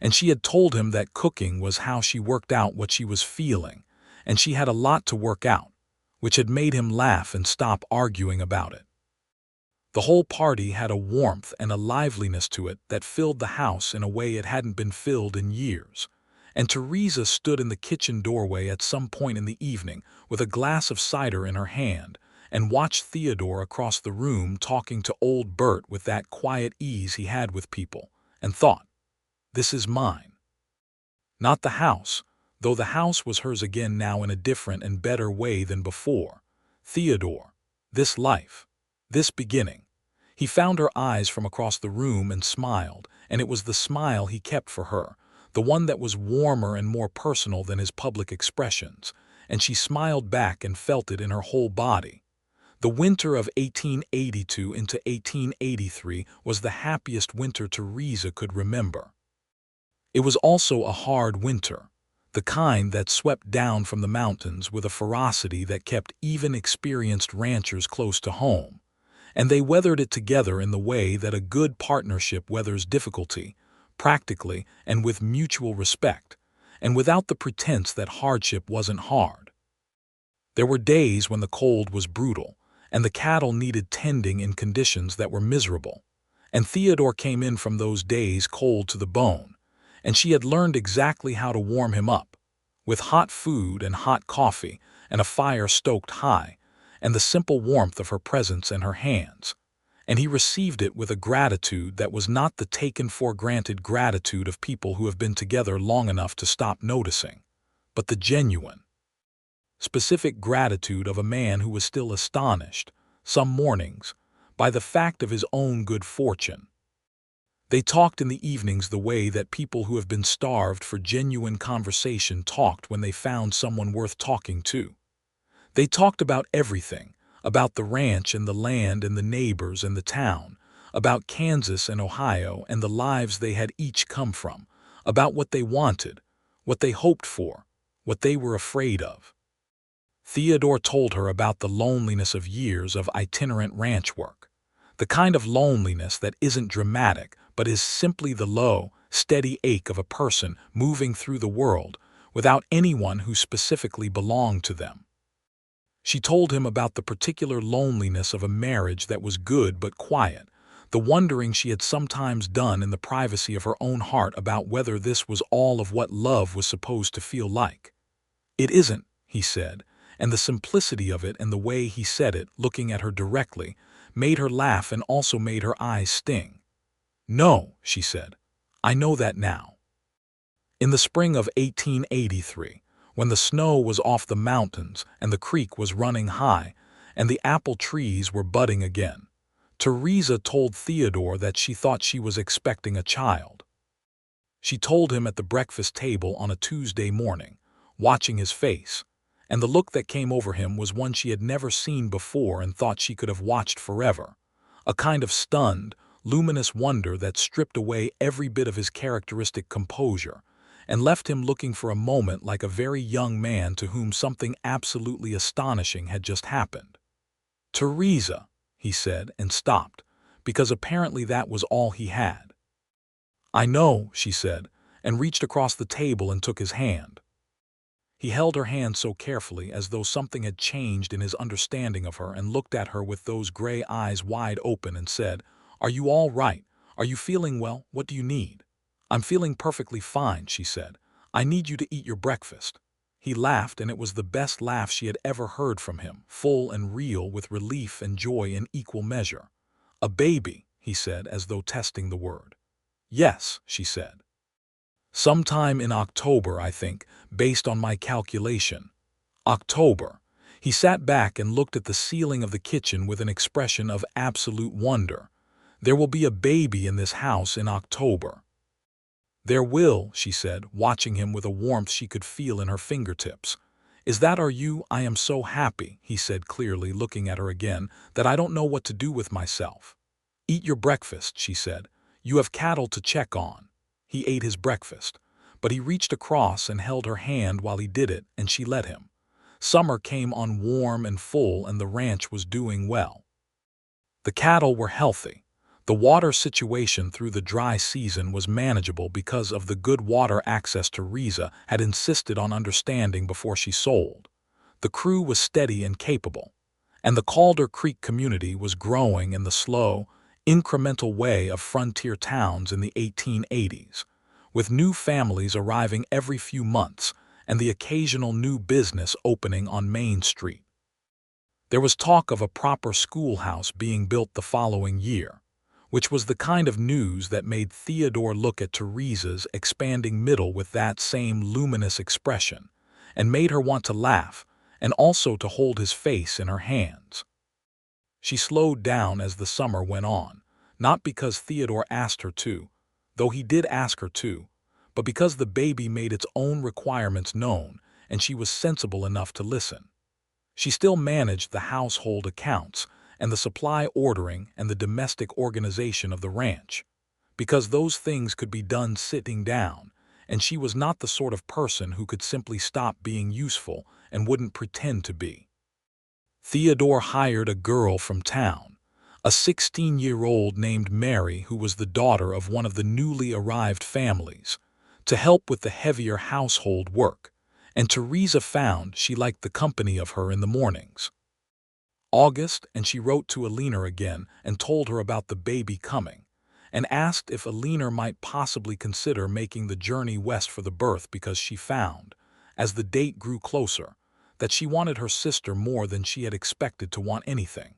and she had told him that cooking was how she worked out what she was feeling, and she had a lot to work out, which had made him laugh and stop arguing about it. The whole party had a warmth and a liveliness to it that filled the house in a way it hadn't been filled in years, and Theresa stood in the kitchen doorway at some point in the evening with a glass of cider in her hand and watched Theodore across the room talking to old Bert with that quiet ease he had with people, and thought, "This is mine." Not the house, though the house was hers again now in a different and better way than before. Theodore, this life, this beginning. He found her eyes from across the room and smiled, and it was the smile he kept for her, the one that was warmer and more personal than his public expressions, and she smiled back and felt it in her whole body. The winter of 1882 into 1883 was the happiest winter Theresa could remember. It was also a hard winter, the kind that swept down from the mountains with a ferocity that kept even experienced ranchers close to home, and they weathered it together in the way that a good partnership weathers difficulty, practically and with mutual respect, and without the pretense that hardship wasn't hard. There were days when the cold was brutal, and the cattle needed tending in conditions that were miserable, and Theodore came in from those days cold to the bone, and she had learned exactly how to warm him up, with hot food and hot coffee and a fire stoked high, and the simple warmth of her presence and her hands, and he received it with a gratitude that was not the taken-for-granted gratitude of people who have been together long enough to stop noticing, but the genuine, specific gratitude of a man who was still astonished, some mornings, by the fact of his own good fortune. They talked in the evenings the way that people who have been starved for genuine conversation talked when they found someone worth talking to. They talked about everything, about the ranch and the land and the neighbors and the town, about Kansas and Ohio and the lives they had each come from, about what they wanted, what they hoped for, what they were afraid of. Theodore told her about the loneliness of years of itinerant ranch work, the kind of loneliness that isn't dramatic but is simply the low, steady ache of a person moving through the world without anyone who specifically belonged to them. She told him about the particular loneliness of a marriage that was good but quiet, the wondering she had sometimes done in the privacy of her own heart about whether this was all of what love was supposed to feel like. "It isn't," he said, and the simplicity of it and the way he said it, looking at her directly, made her laugh and also made her eyes sting. "No," she said. "I know that now." In the spring of 1883, when the snow was off the mountains and the creek was running high and the apple trees were budding again, Theresa told Theodore that she thought she was expecting a child. She told him at the breakfast table on a Tuesday morning, watching his face, and the look that came over him was one she had never seen before and thought she could have watched forever, a kind of stunned, luminous wonder that stripped away every bit of his characteristic composure and left him looking for a moment like a very young man to whom something absolutely astonishing had just happened. "Theresa," he said, and stopped, because apparently that was all he had. "I know," she said, and reached across the table and took his hand. He held her hand so carefully as though something had changed in his understanding of her and looked at her with those gray eyes wide open and said, "Are you all right? Are you feeling well? What do you need?" "I'm feeling perfectly fine," she said. "I need you to eat your breakfast." He laughed, and it was the best laugh she had ever heard from him, full and real, with relief and joy in equal measure. "A baby," he said, as though testing the word. "Yes," she said. "Sometime in October, I think, based on my calculation." October. He sat back and looked at the ceiling of the kitchen with an expression of absolute wonder. "There will be a baby in this house in October." "There will," she said, watching him with a warmth she could feel in her fingertips. "Is that are you? I am so happy," he said clearly, looking at her again, "that I don't know what to do with myself." "Eat your breakfast," she said. "You have cattle to check on." He ate his breakfast, but he reached across and held her hand while he did it, and she let him. Summer came on warm and full, and the ranch was doing well. The cattle were healthy. The water situation through the dry season was manageable because of the good water access Theresa had insisted on understanding before she sold. The crew was steady and capable, and the Calder Creek community was growing in the slow, incremental way of frontier towns in the 1880s, with new families arriving every few months and the occasional new business opening on Main Street. There was talk of a proper schoolhouse being built the following year, which was the kind of news that made Theodore look at Theresa's expanding middle with that same luminous expression, and made her want to laugh, and also to hold his face in her hands. She slowed down as the summer went on, not because Theodore asked her to, though he did ask her to, but because the baby made its own requirements known, and she was sensible enough to listen. She still managed the household accounts and the supply ordering and the domestic organization of the ranch, because those things could be done sitting down, and she was not the sort of person who could simply stop being useful and wouldn't pretend to be. Theodore hired a girl from town, a 16-year-old named Mary, who was the daughter of one of the newly arrived families, to help with the heavier household work, and Theresa found she liked the company of her in the mornings. August, and she wrote to Alina again and told her about the baby coming, and asked if Alina might possibly consider making the journey west for the birth because she found, as the date grew closer, that she wanted her sister more than she had expected to want anything.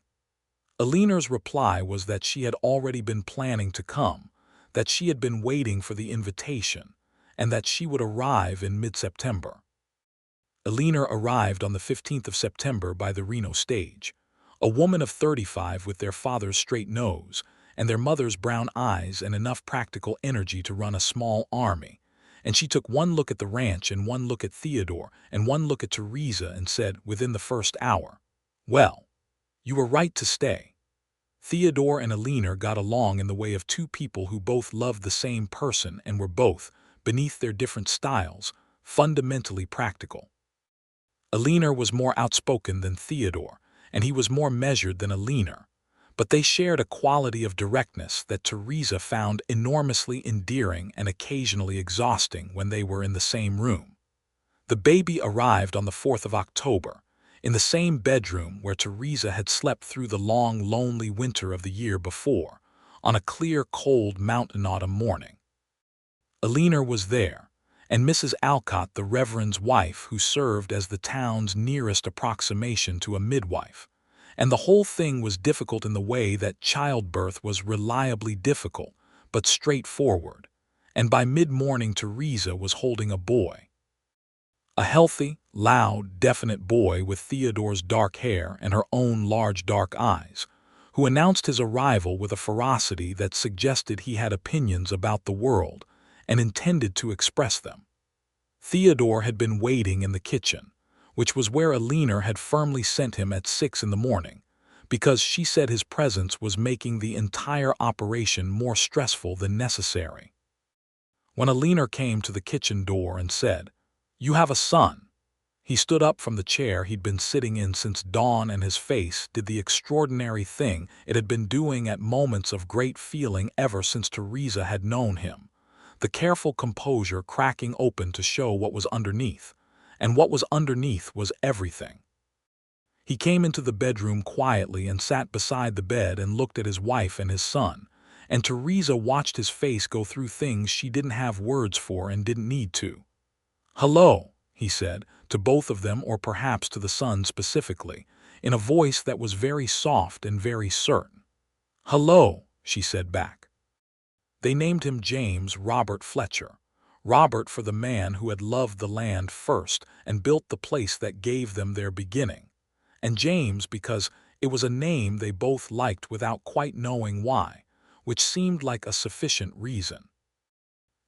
Alina's reply was that she had already been planning to come, that she had been waiting for the invitation, and that she would arrive in mid-September. Alina arrived on the 15th of September by the Reno stage, a woman of 35 with their father's straight nose and their mother's brown eyes and enough practical energy to run a small army, and she took one look at the ranch and one look at Theodore and one look at Theresa and said within the first hour, "Well, you were right to stay." Theodore and Alina got along in the way of two people who both loved the same person and were both, beneath their different styles, fundamentally practical. Alina was more outspoken than Theodore, and he was more measured than Alina, but they shared a quality of directness that Theresa found enormously endearing and occasionally exhausting when they were in the same room. The baby arrived on the 4th of October, in the same bedroom where Theresa had slept through the long, lonely winter of the year before, on a clear, cold mountain autumn morning. Alina was there, and Mrs. Alcott, the Reverend's wife, who served as the town's nearest approximation to a midwife. And the whole thing was difficult in the way that childbirth was reliably difficult, but straightforward. And by mid-morning Theresa was holding a boy. A healthy, loud, definite boy with Theodore's dark hair and her own large dark eyes, who announced his arrival with a ferocity that suggested he had opinions about the world and intended to express them. Theodore had been waiting in the kitchen, which was where Alina had firmly sent him at 6 in the morning, because she said his presence was making the entire operation more stressful than necessary. When Alina came to the kitchen door and said, "You have a son," he stood up from the chair he'd been sitting in since dawn, and his face did the extraordinary thing it had been doing at moments of great feeling ever since Theresa had known him, the careful composure cracking open to show what was underneath, and what was underneath was everything. He came into the bedroom quietly and sat beside the bed and looked at his wife and his son, and Theresa watched his face go through things she didn't have words for and didn't need to. "Hello," he said, to both of them, or perhaps to the son specifically, in a voice that was very soft and very certain. "Hello," she said back. They named him James Robert Fletcher. Robert for the man who had loved the land first and built the place that gave them their beginning, and James because it was a name they both liked without quite knowing why, which seemed like a sufficient reason.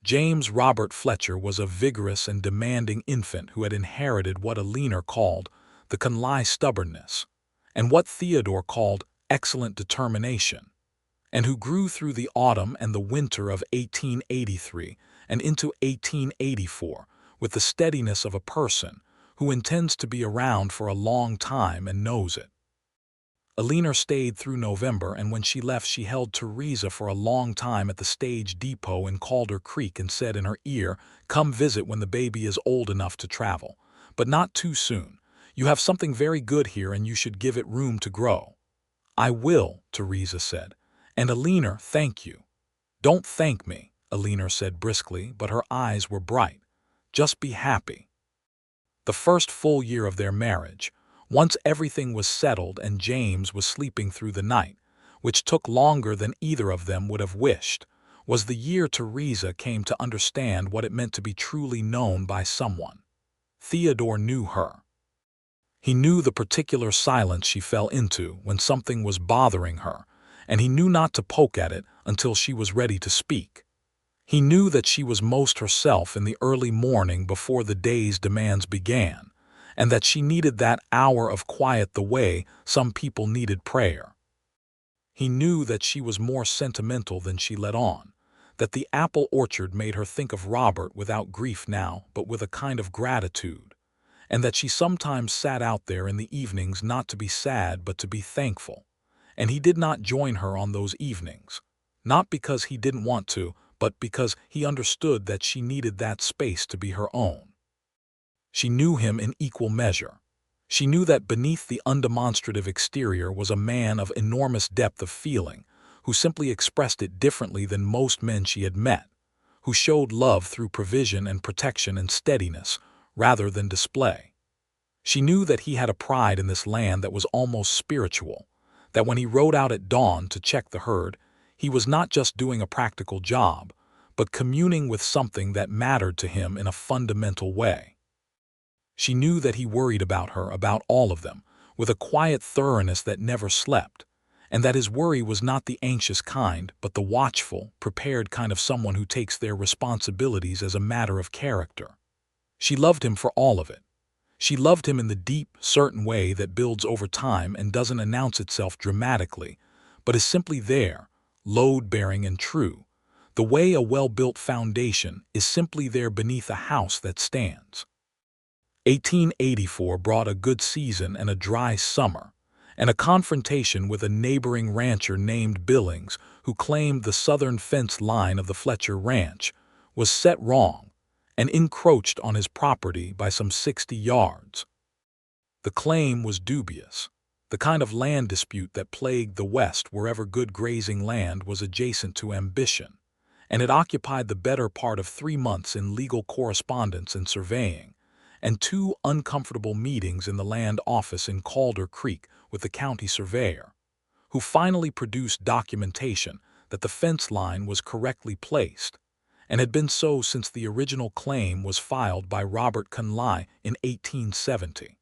James Robert Fletcher was a vigorous and demanding infant who had inherited what Alina called the Conley stubbornness, and what Theodore called excellent determination, and who grew through the autumn and the winter of 1883 and into 1884 with the steadiness of a person who intends to be around for a long time and knows it. Alina stayed through November, and when she left she held Theresa for a long time at the stage depot in Calder Creek and said in her ear, "Come visit when the baby is old enough to travel, but not too soon. You have something very good here and you should give it room to grow." "I will," Theresa said. "And Alina, thank you." "Don't thank me," Alina said briskly, but her eyes were bright. "Just be happy." The first full year of their marriage, once everything was settled and James was sleeping through the night, which took longer than either of them would have wished, was the year Theresa came to understand what it meant to be truly known by someone. Theodore knew her. He knew the particular silence she fell into when something was bothering her, and he knew not to poke at it until she was ready to speak. He knew that she was most herself in the early morning before the day's demands began, and that she needed that hour of quiet the way some people needed prayer. He knew that she was more sentimental than she let on, that the apple orchard made her think of Robert without grief now, but with a kind of gratitude, and that she sometimes sat out there in the evenings not to be sad but to be thankful, and he did not join her on those evenings, not because he didn't want to, but because he understood that she needed that space to be her own. She knew him in equal measure. She knew that beneath the undemonstrative exterior was a man of enormous depth of feeling, who simply expressed it differently than most men she had met, who showed love through provision and protection and steadiness, rather than display. She knew that he had a pride in this land that was almost spiritual, that when he rode out at dawn to check the herd, he was not just doing a practical job, but communing with something that mattered to him in a fundamental way. She knew that he worried about her, about all of them, with a quiet thoroughness that never slept, and that his worry was not the anxious kind, but the watchful, prepared kind of someone who takes their responsibilities as a matter of character. She loved him for all of it. She loved him in the deep, certain way that builds over time and doesn't announce itself dramatically, but is simply there, load-bearing and true, the way a well-built foundation is simply there beneath a house that stands. 1884 brought a good season and a dry summer, and a confrontation with a neighboring rancher named Billings, who claimed the southern fence line of the Fletcher Ranch was set wrong and encroached on his property by some 60 yards. The claim was dubious, the kind of land dispute that plagued the West wherever good grazing land was adjacent to ambition, and it occupied the better part of 3 months in legal correspondence and surveying, and 2 uncomfortable meetings in the land office in Calder Creek with the county surveyor, who finally produced documentation that the fence line was correctly placed, and had been so since the original claim was filed by Robert Conley in 1870.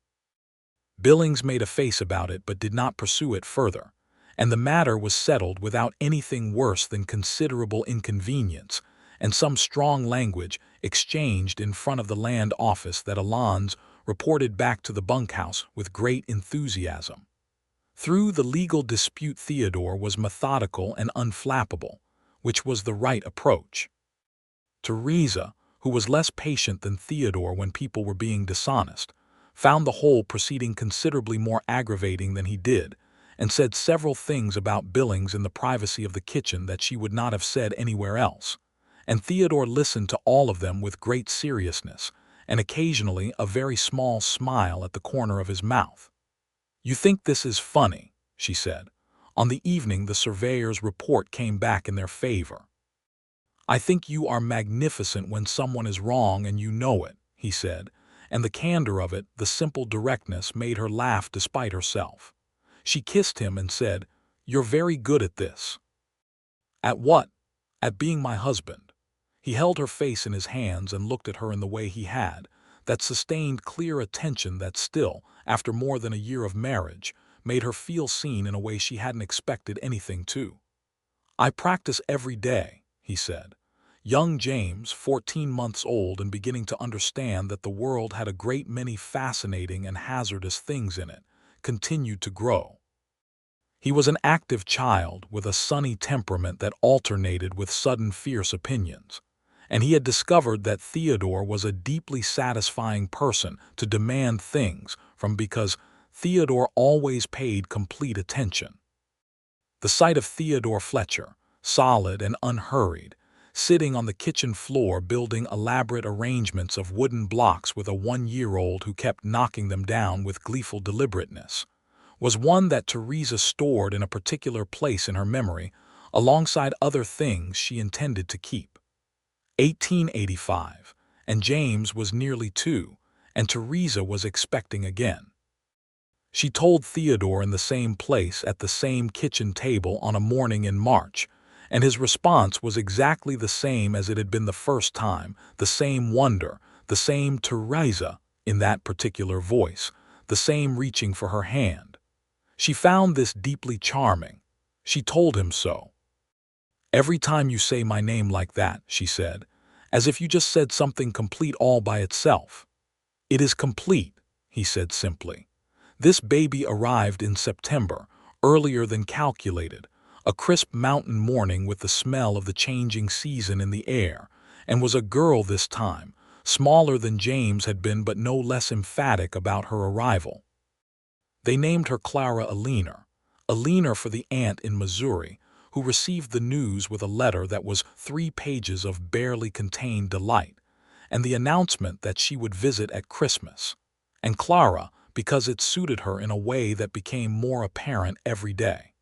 Billings made a face about it but did not pursue it further, and the matter was settled without anything worse than considerable inconvenience and some strong language exchanged in front of the land office that Alonzo reported back to the bunkhouse with great enthusiasm. Through the legal dispute, Theodore was methodical and unflappable, which was the right approach. Theresa, who was less patient than Theodore when people were being dishonest, found the whole proceeding considerably more aggravating than he did, and said several things about Billings in the privacy of the kitchen that she would not have said anywhere else, and Theodore listened to all of them with great seriousness, and occasionally a very small smile at the corner of his mouth. "You think this is funny," she said, on the evening the surveyor's report came back in their favor. "I think you are magnificent when someone is wrong and you know it," he said, and the candor of it, the simple directness, made her laugh despite herself. She kissed him and said, "You're very good at this." "At what?" "At being my husband." He held her face in his hands and looked at her in the way he had, that sustained clear attention that still, after more than a year of marriage, made her feel seen in a way she hadn't expected anything to. "I practice every day," he said. Young James, 14 months old and beginning to understand that the world had a great many fascinating and hazardous things in it, continued to grow. He was an active child with a sunny temperament that alternated with sudden fierce opinions, and he had discovered that Theodore was a deeply satisfying person to demand things from because Theodore always paid complete attention. The sight of Theodore Fletcher, solid and unhurried, sitting on the kitchen floor building elaborate arrangements of wooden blocks with a 1-year-old who kept knocking them down with gleeful deliberateness, was one that Theresa stored in a particular place in her memory, alongside other things she intended to keep. 1885, and James was nearly 2, and Theresa was expecting again. She told Theodore in the same place at the same kitchen table on a morning in March, and his response was exactly the same as it had been the first time, the same wonder, the same "Theresa" in that particular voice, the same reaching for her hand. She found this deeply charming. She told him so. "Every time you say my name like that," she said, "as if you just said something complete all by itself." "It is complete," he said simply. "This baby arrived in September, earlier than calculated, a crisp mountain morning with the smell of the changing season in the air, and was a girl this time, smaller than James had been but no less emphatic about her arrival. They named her Clara Aliner for the aunt in Missouri, who received the news with a letter that was 3 pages of barely contained delight, and the announcement that she would visit at Christmas, and Clara because it suited her in a way that became more apparent every day.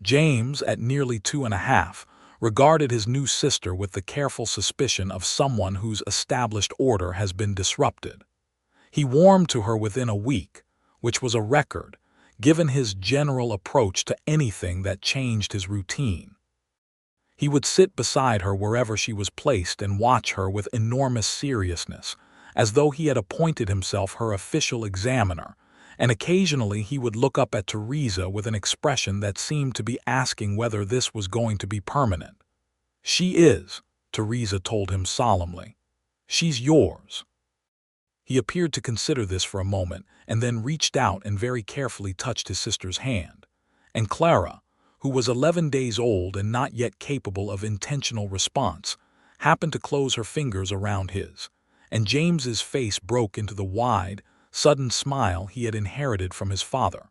James, at nearly 2½, regarded his new sister with the careful suspicion of someone whose established order has been disrupted. He warmed to her within a week, which was a record, given his general approach to anything that changed his routine. He would sit beside her wherever she was placed and watch her with enormous seriousness, as though he had appointed himself her official examiner, and occasionally he would look up at Theresa with an expression that seemed to be asking whether this was going to be permanent. "She is," Theresa told him solemnly. "She's yours." He appeared to consider this for a moment, and then reached out and very carefully touched his sister's hand. And Clara, who was 11 days old and not yet capable of intentional response, happened to close her fingers around his, and James's face broke into the wide, sudden smile he had inherited from his father.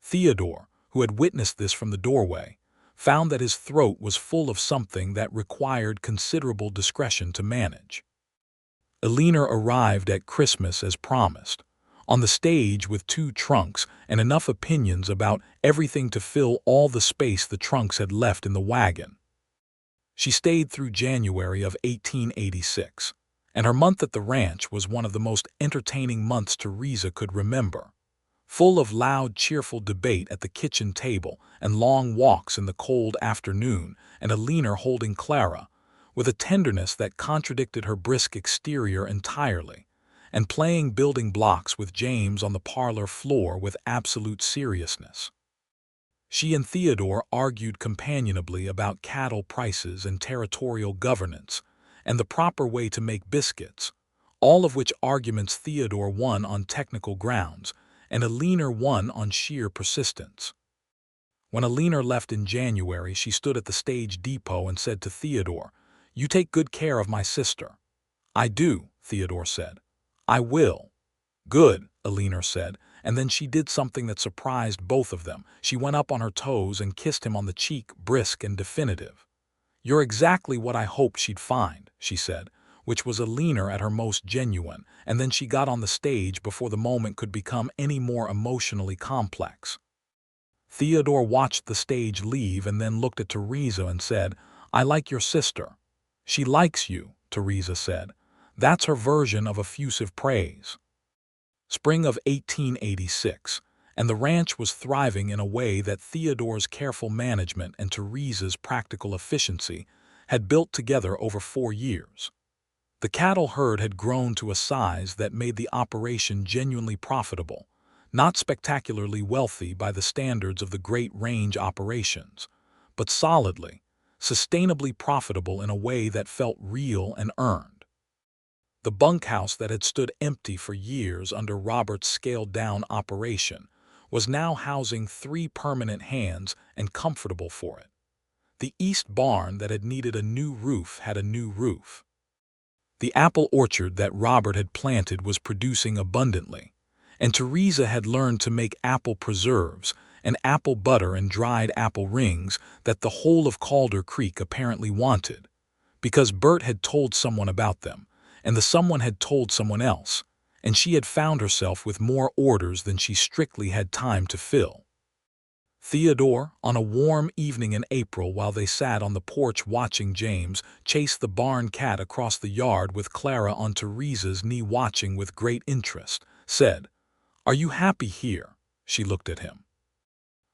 Theodore, who had witnessed this from the doorway, found that his throat was full of something that required considerable discretion to manage. Aliner arrived at Christmas as promised, on the stage with 2 trunks and enough opinions about everything to fill all the space the trunks had left in the wagon. She stayed through January of 1886, and her month at the ranch was one of the most entertaining months Theresa could remember, full of loud, cheerful debate at the kitchen table and long walks in the cold afternoon, and Alina holding Clara, with a tenderness that contradicted her brisk exterior entirely, and playing building blocks with James on the parlor floor with absolute seriousness. She and Theodore argued companionably about cattle prices and territorial governance, and the proper way to make biscuits, all of which arguments Theodore won on technical grounds, and Alina won on sheer persistence. When Alina left in January, she stood at the stage depot and said to Theodore, "You take good care of my sister." "I do," Theodore said. "I will." "Good," Alina said, and then she did something that surprised both of them. She went up on her toes and kissed him on the cheek, brisk and definitive. "You're exactly what I hoped she'd find," she said, which was Alina at her most genuine, and then she got on the stage before the moment could become any more emotionally complex. Theodore watched the stage leave and then looked at Theresa and said, "I like your sister." "She likes you," Theresa said. "That's her version of effusive praise." Spring of 1886, and the ranch was thriving in a way that Theodore's careful management and Theresa's practical efficiency had built together over 4 years. The cattle herd had grown to a size that made the operation genuinely profitable, not spectacularly wealthy by the standards of the great range operations, but solidly, sustainably profitable in a way that felt real and earned. The bunkhouse that had stood empty for years under Robert's scaled-down operation was now housing 3 permanent hands and comfortable for it. The east barn that had needed a new roof had a new roof. The apple orchard that Robert had planted was producing abundantly, and Theresa had learned to make apple preserves and apple butter and dried apple rings that the whole of Calder Creek apparently wanted, because Bert had told someone about them, and the someone had told someone else, and she had found herself with more orders than she strictly had time to fill. Theodore, on a warm evening in April while they sat on the porch watching James chase the barn cat across the yard with Clara on Theresa's knee watching with great interest, said, "Are you happy here?" She looked at him.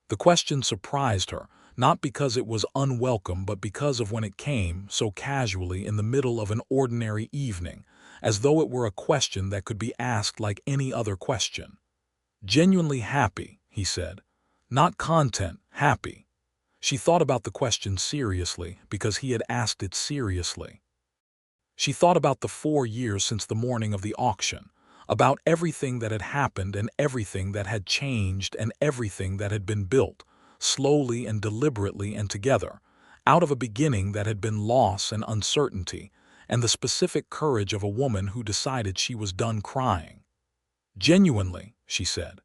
The question surprised her, not because it was unwelcome but because of when it came so casually in the middle of an ordinary evening, as though it were a question that could be asked like any other question. "Genuinely happy," he said. "Not content, happy." She thought about the question seriously because he had asked it seriously. She thought about the 4 years since the morning of the auction, about everything that had happened and everything that had changed and everything that had been built, slowly and deliberately and together, out of a beginning that had been loss and uncertainty, and the specific courage of a woman who decided she was done crying. "Genuinely," she said.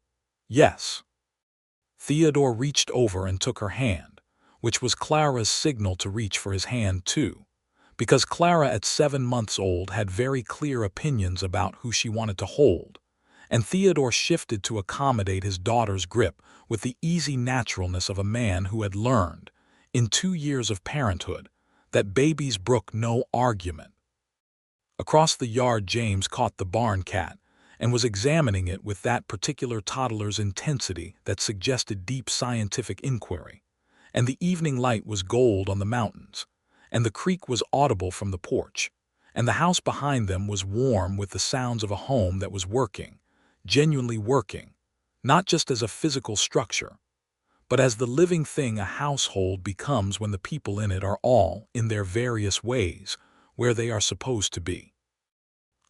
"Yes." Theodore reached over and took her hand, which was Clara's signal to reach for his hand too, because Clara at 7 months old had very clear opinions about who she wanted to hold, and Theodore shifted to accommodate his daughter's grip with the easy naturalness of a man who had learned, in 2 years of parenthood, that babies brook no argument. Across the yard James caught the barn cat and was examining it with that particular toddler's intensity that suggested deep scientific inquiry, and the evening light was gold on the mountains, and the creek was audible from the porch, and the house behind them was warm with the sounds of a home that was working, genuinely working, not just as a physical structure, but as the living thing a household becomes when the people in it are all, in their various ways, where they are supposed to be.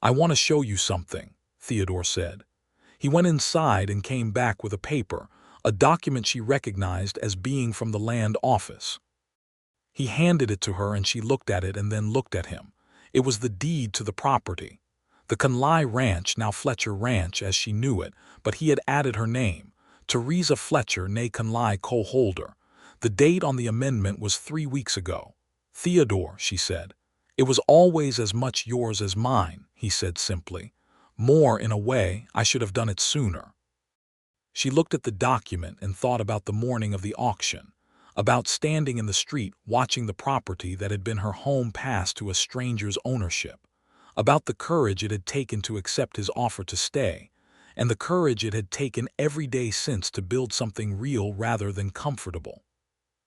"I want to show you something," Theodore said. He went inside and came back with a paper, a document she recognized as being from the land office. He handed it to her and she looked at it and then looked at him. It was the deed to the property. The Conley Ranch, now Fletcher Ranch as she knew it, but he had added her name, Theresa Fletcher née Conley co-holder. The date on the amendment was 3 weeks ago. "Theodore," she said. "It was always as much yours as mine," he said simply. "More, in a way, I should have done it sooner." She looked at the document and thought about the morning of the auction, about standing in the street watching the property that had been her home pass to a stranger's ownership, about the courage it had taken to accept his offer to stay, and the courage it had taken every day since to build something real rather than comfortable.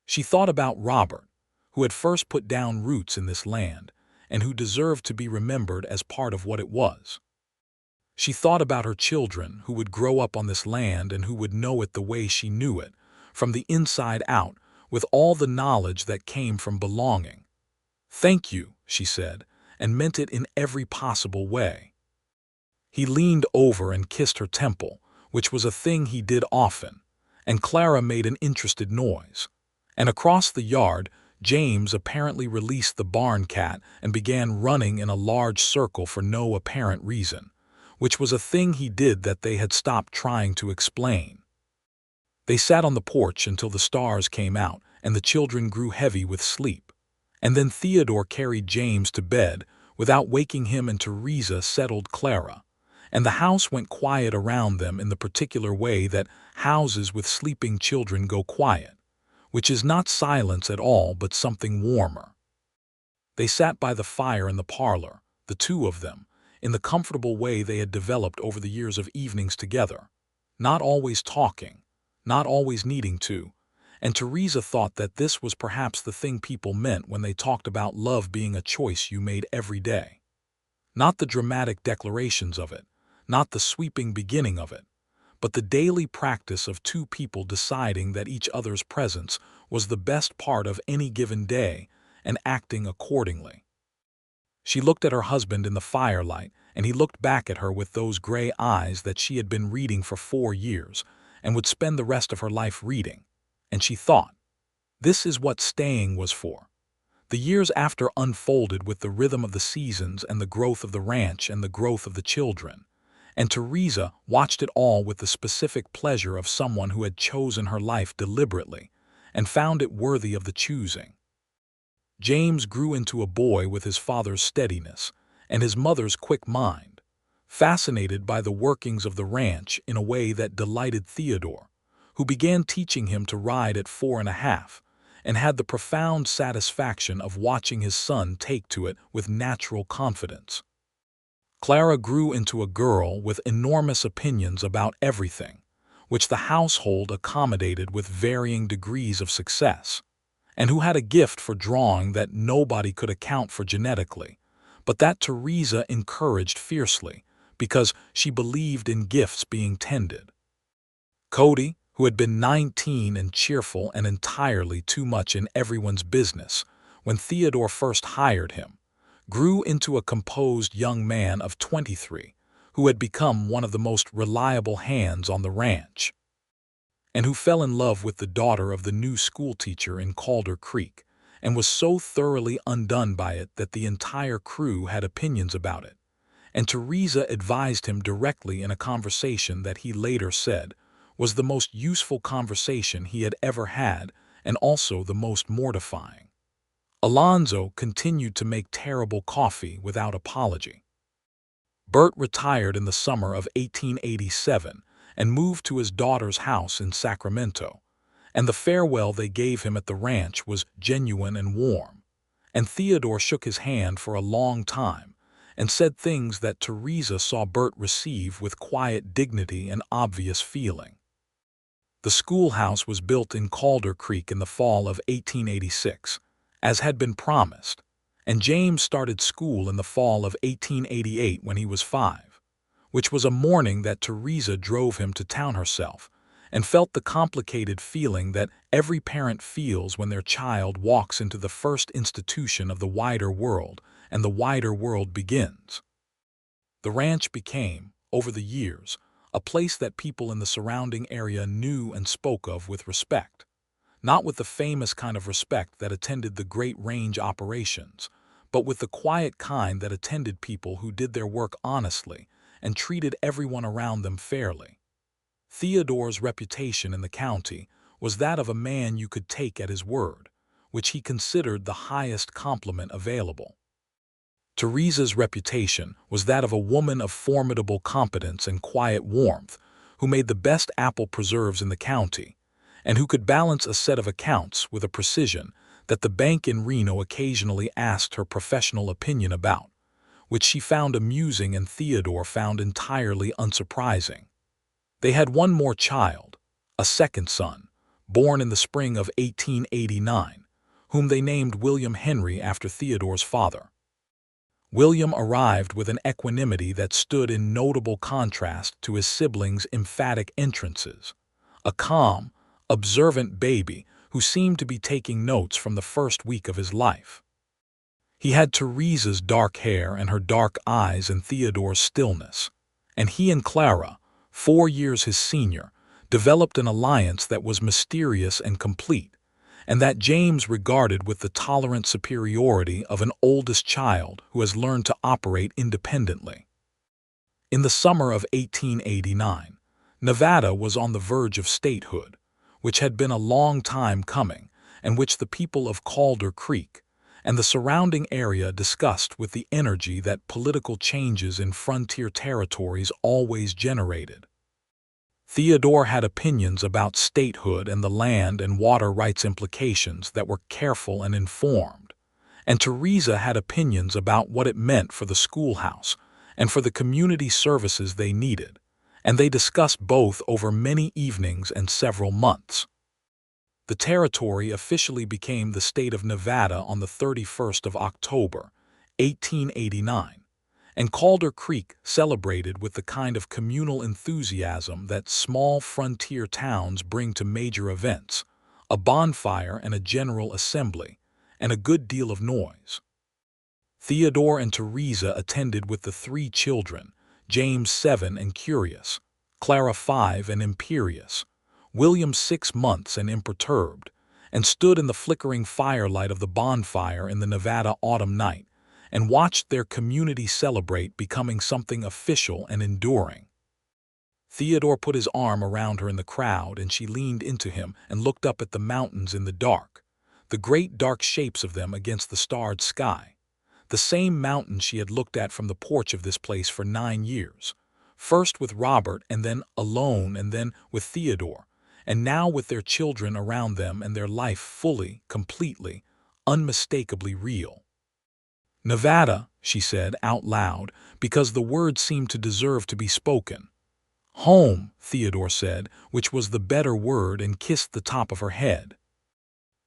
She thought about Robert, who had first put down roots in this land, and who deserved to be remembered as part of what it was. She thought about her children who would grow up on this land and who would know it the way she knew it, from the inside out, with all the knowledge that came from belonging. "Thank you," she said, and meant it in every possible way. He leaned over and kissed her temple, which was a thing he did often, and Clara made an interested noise. And across the yard, James apparently released the barn cat and began running in a large circle for no apparent reason, which was a thing he did that they had stopped trying to explain. They sat on the porch until the stars came out and the children grew heavy with sleep. And then Theodore carried James to bed without waking him, and Theresa settled Clara. And the house went quiet around them in the particular way that houses with sleeping children go quiet, which is not silence at all but something warmer. They sat by the fire in the parlor, the two of them, in the comfortable way they had developed over the years of evenings together, not always talking, not always needing to, and Theresa thought that this was perhaps the thing people meant when they talked about love being a choice you made every day. Not the dramatic declarations of it, not the sweeping beginning of it, but the daily practice of two people deciding that each other's presence was the best part of any given day and acting accordingly. She looked at her husband in the firelight, and he looked back at her with those gray eyes that she had been reading for 4 years and would spend the rest of her life reading. And she thought, this is what staying was for. The years after unfolded with the rhythm of the seasons and the growth of the ranch and the growth of the children. And Theresa watched it all with the specific pleasure of someone who had chosen her life deliberately and found it worthy of the choosing. James grew into a boy with his father's steadiness and his mother's quick mind, fascinated by the workings of the ranch in a way that delighted Theodore, who began teaching him to ride at 4.5, and had the profound satisfaction of watching his son take to it with natural confidence. Clara grew into a girl with enormous opinions about everything, which the household accommodated with varying degrees of success, and who had a gift for drawing that nobody could account for genetically, but that Theresa encouraged fiercely because she believed in gifts being tended. Cody, who had been 19 and cheerful and entirely too much in everyone's business when Theodore first hired him, grew into a composed young man of 23 who had become one of the most reliable hands on the ranch, and who fell in love with the daughter of the new schoolteacher in Calder Creek and was so thoroughly undone by it that the entire crew had opinions about it, and Theresa advised him directly in a conversation that he later said was the most useful conversation he had ever had and also the most mortifying. Alonzo continued to make terrible coffee without apology. Bert retired in the summer of 1887 and moved to his daughter's house in Sacramento, and the farewell they gave him at the ranch was genuine and warm, and Theodore shook his hand for a long time and said things that Theresa saw Bert receive with quiet dignity and obvious feeling. The schoolhouse was built in Calder Creek in the fall of 1886, as had been promised, and James started school in the fall of 1888 when he was 5, which was a morning that Theresa drove him to town herself and felt the complicated feeling that every parent feels when their child walks into the first institution of the wider world and the wider world begins. The ranch became, over the years, a place that people in the surrounding area knew and spoke of with respect, not with the famous kind of respect that attended the great range operations, but with the quiet kind that attended people who did their work honestly and treated everyone around them fairly. Theodore's reputation in the county was that of a man you could take at his word, which he considered the highest compliment available. Theresa's reputation was that of a woman of formidable competence and quiet warmth, who made the best apple preserves in the county, and who could balance a set of accounts with a precision that the bank in Reno occasionally asked her professional opinion about, which she found amusing and Theodore found entirely unsurprising. They had one more child, a second son, born in the spring of 1889, whom they named William Henry after Theodore's father. William arrived with an equanimity that stood in notable contrast to his siblings' emphatic entrances, a calm, observant baby who seemed to be taking notes from the first week of his life. He had Theresa's dark hair and her dark eyes and Theodore's stillness, and he and Clara, 4 years his senior, developed an alliance that was mysterious and complete, and that James regarded with the tolerant superiority of an oldest child who has learned to operate independently. In the summer of 1889, Nevada was on the verge of statehood, which had been a long time coming, and which the people of Calder Creek and the surrounding area discussed with the energy that political changes in frontier territories always generated. Theodore had opinions about statehood and the land and water rights implications that were careful and informed, and Theresa had opinions about what it meant for the schoolhouse and for the community services they needed, and they discussed both over many evenings and several months. The territory officially became the state of Nevada on the 31st of October, 1889, and Calder Creek celebrated with the kind of communal enthusiasm that small frontier towns bring to major events, a bonfire and a general assembly, and a good deal of noise. Theodore and Theresa attended with the 3 children, James 7 and curious, Clara 5 and imperious, William 6 months and imperturbed, and stood in the flickering firelight of the bonfire in the Nevada autumn night, and watched their community celebrate becoming something official and enduring. Theodore put his arm around her in the crowd, and she leaned into him and looked up at the mountains in the dark, the great dark shapes of them against the starred sky, the same mountains she had looked at from the porch of this place for 9 years, first with Robert and then alone and then with Theodore, and now with their children around them and their life fully, completely, unmistakably real. Nevada, she said out loud, because the words seemed to deserve to be spoken. Home, Theodore said, which was the better word, and kissed the top of her head.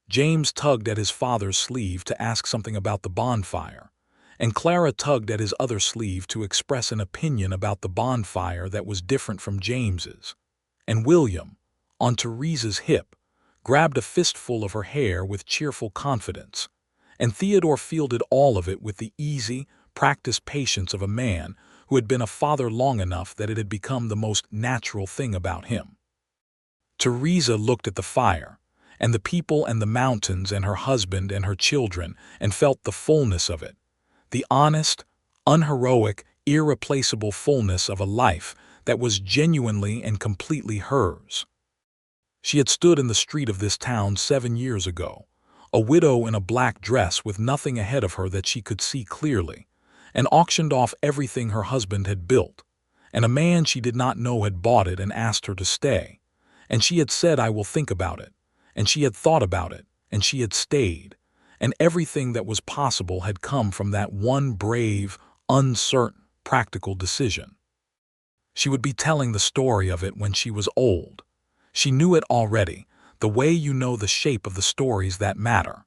James tugged at his father's sleeve to ask something about the bonfire, and Clara tugged at his other sleeve to express an opinion about the bonfire that was different from James's, and William, on Theresa's hip, grabbed a fistful of her hair with cheerful confidence, and Theodore fielded all of it with the easy, practiced patience of a man who had been a father long enough that it had become the most natural thing about him. Theresa looked at the fire, and the people and the mountains and her husband and her children, and felt the fullness of it, the honest, unheroic, irreplaceable fullness of a life that was genuinely and completely hers. She had stood in the street of this town 7 years ago, a widow in a black dress with nothing ahead of her that she could see clearly, and auctioned off everything her husband had built, and a man she did not know had bought it and asked her to stay, and she had said, "I will think about it," and she had thought about it, and she had stayed, and everything that was possible had come from that one brave, uncertain, practical decision. She would be telling the story of it when she was old. She knew it already, the way you know the shape of the stories that matter.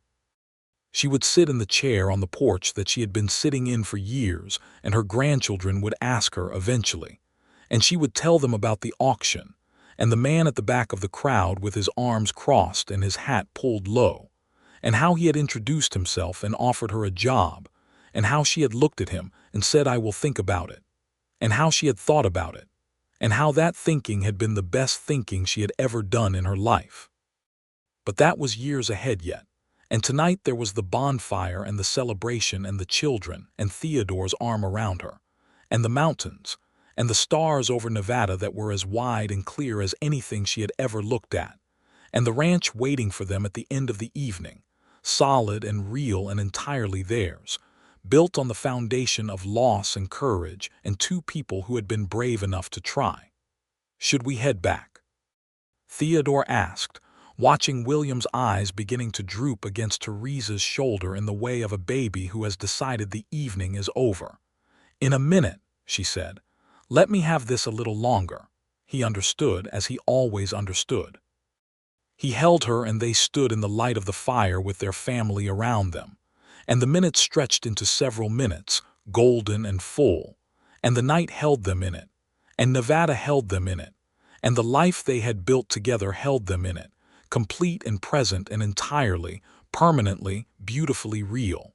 She would sit in the chair on the porch that she had been sitting in for years, and her grandchildren would ask her eventually, and she would tell them about the auction, and the man at the back of the crowd with his arms crossed and his hat pulled low, and how he had introduced himself and offered her a job, and how she had looked at him and said, "I will think about it," and how she had thought about it, and how that thinking had been the best thinking she had ever done in her life. But that was years ahead yet, and tonight there was the bonfire and the celebration and the children and Theodore's arm around her, and the mountains, and the stars over Nevada that were as wide and clear as anything she had ever looked at, and the ranch waiting for them at the end of the evening, solid and real and entirely theirs, built on the foundation of loss and courage and 2 people who had been brave enough to try. "Should we head back?" Theodore asked, watching William's eyes beginning to droop against Theresa's shoulder in the way of a baby who has decided the evening is over. "In a minute," she said. "Let me have this a little longer." He understood, as he always understood. He held her, and they stood in the light of the fire with their family around them. And the minutes stretched into several minutes, golden and full. And the night held them in it. And Nevada held them in it. And the life they had built together held them in it, complete and present and entirely, permanently, beautifully real.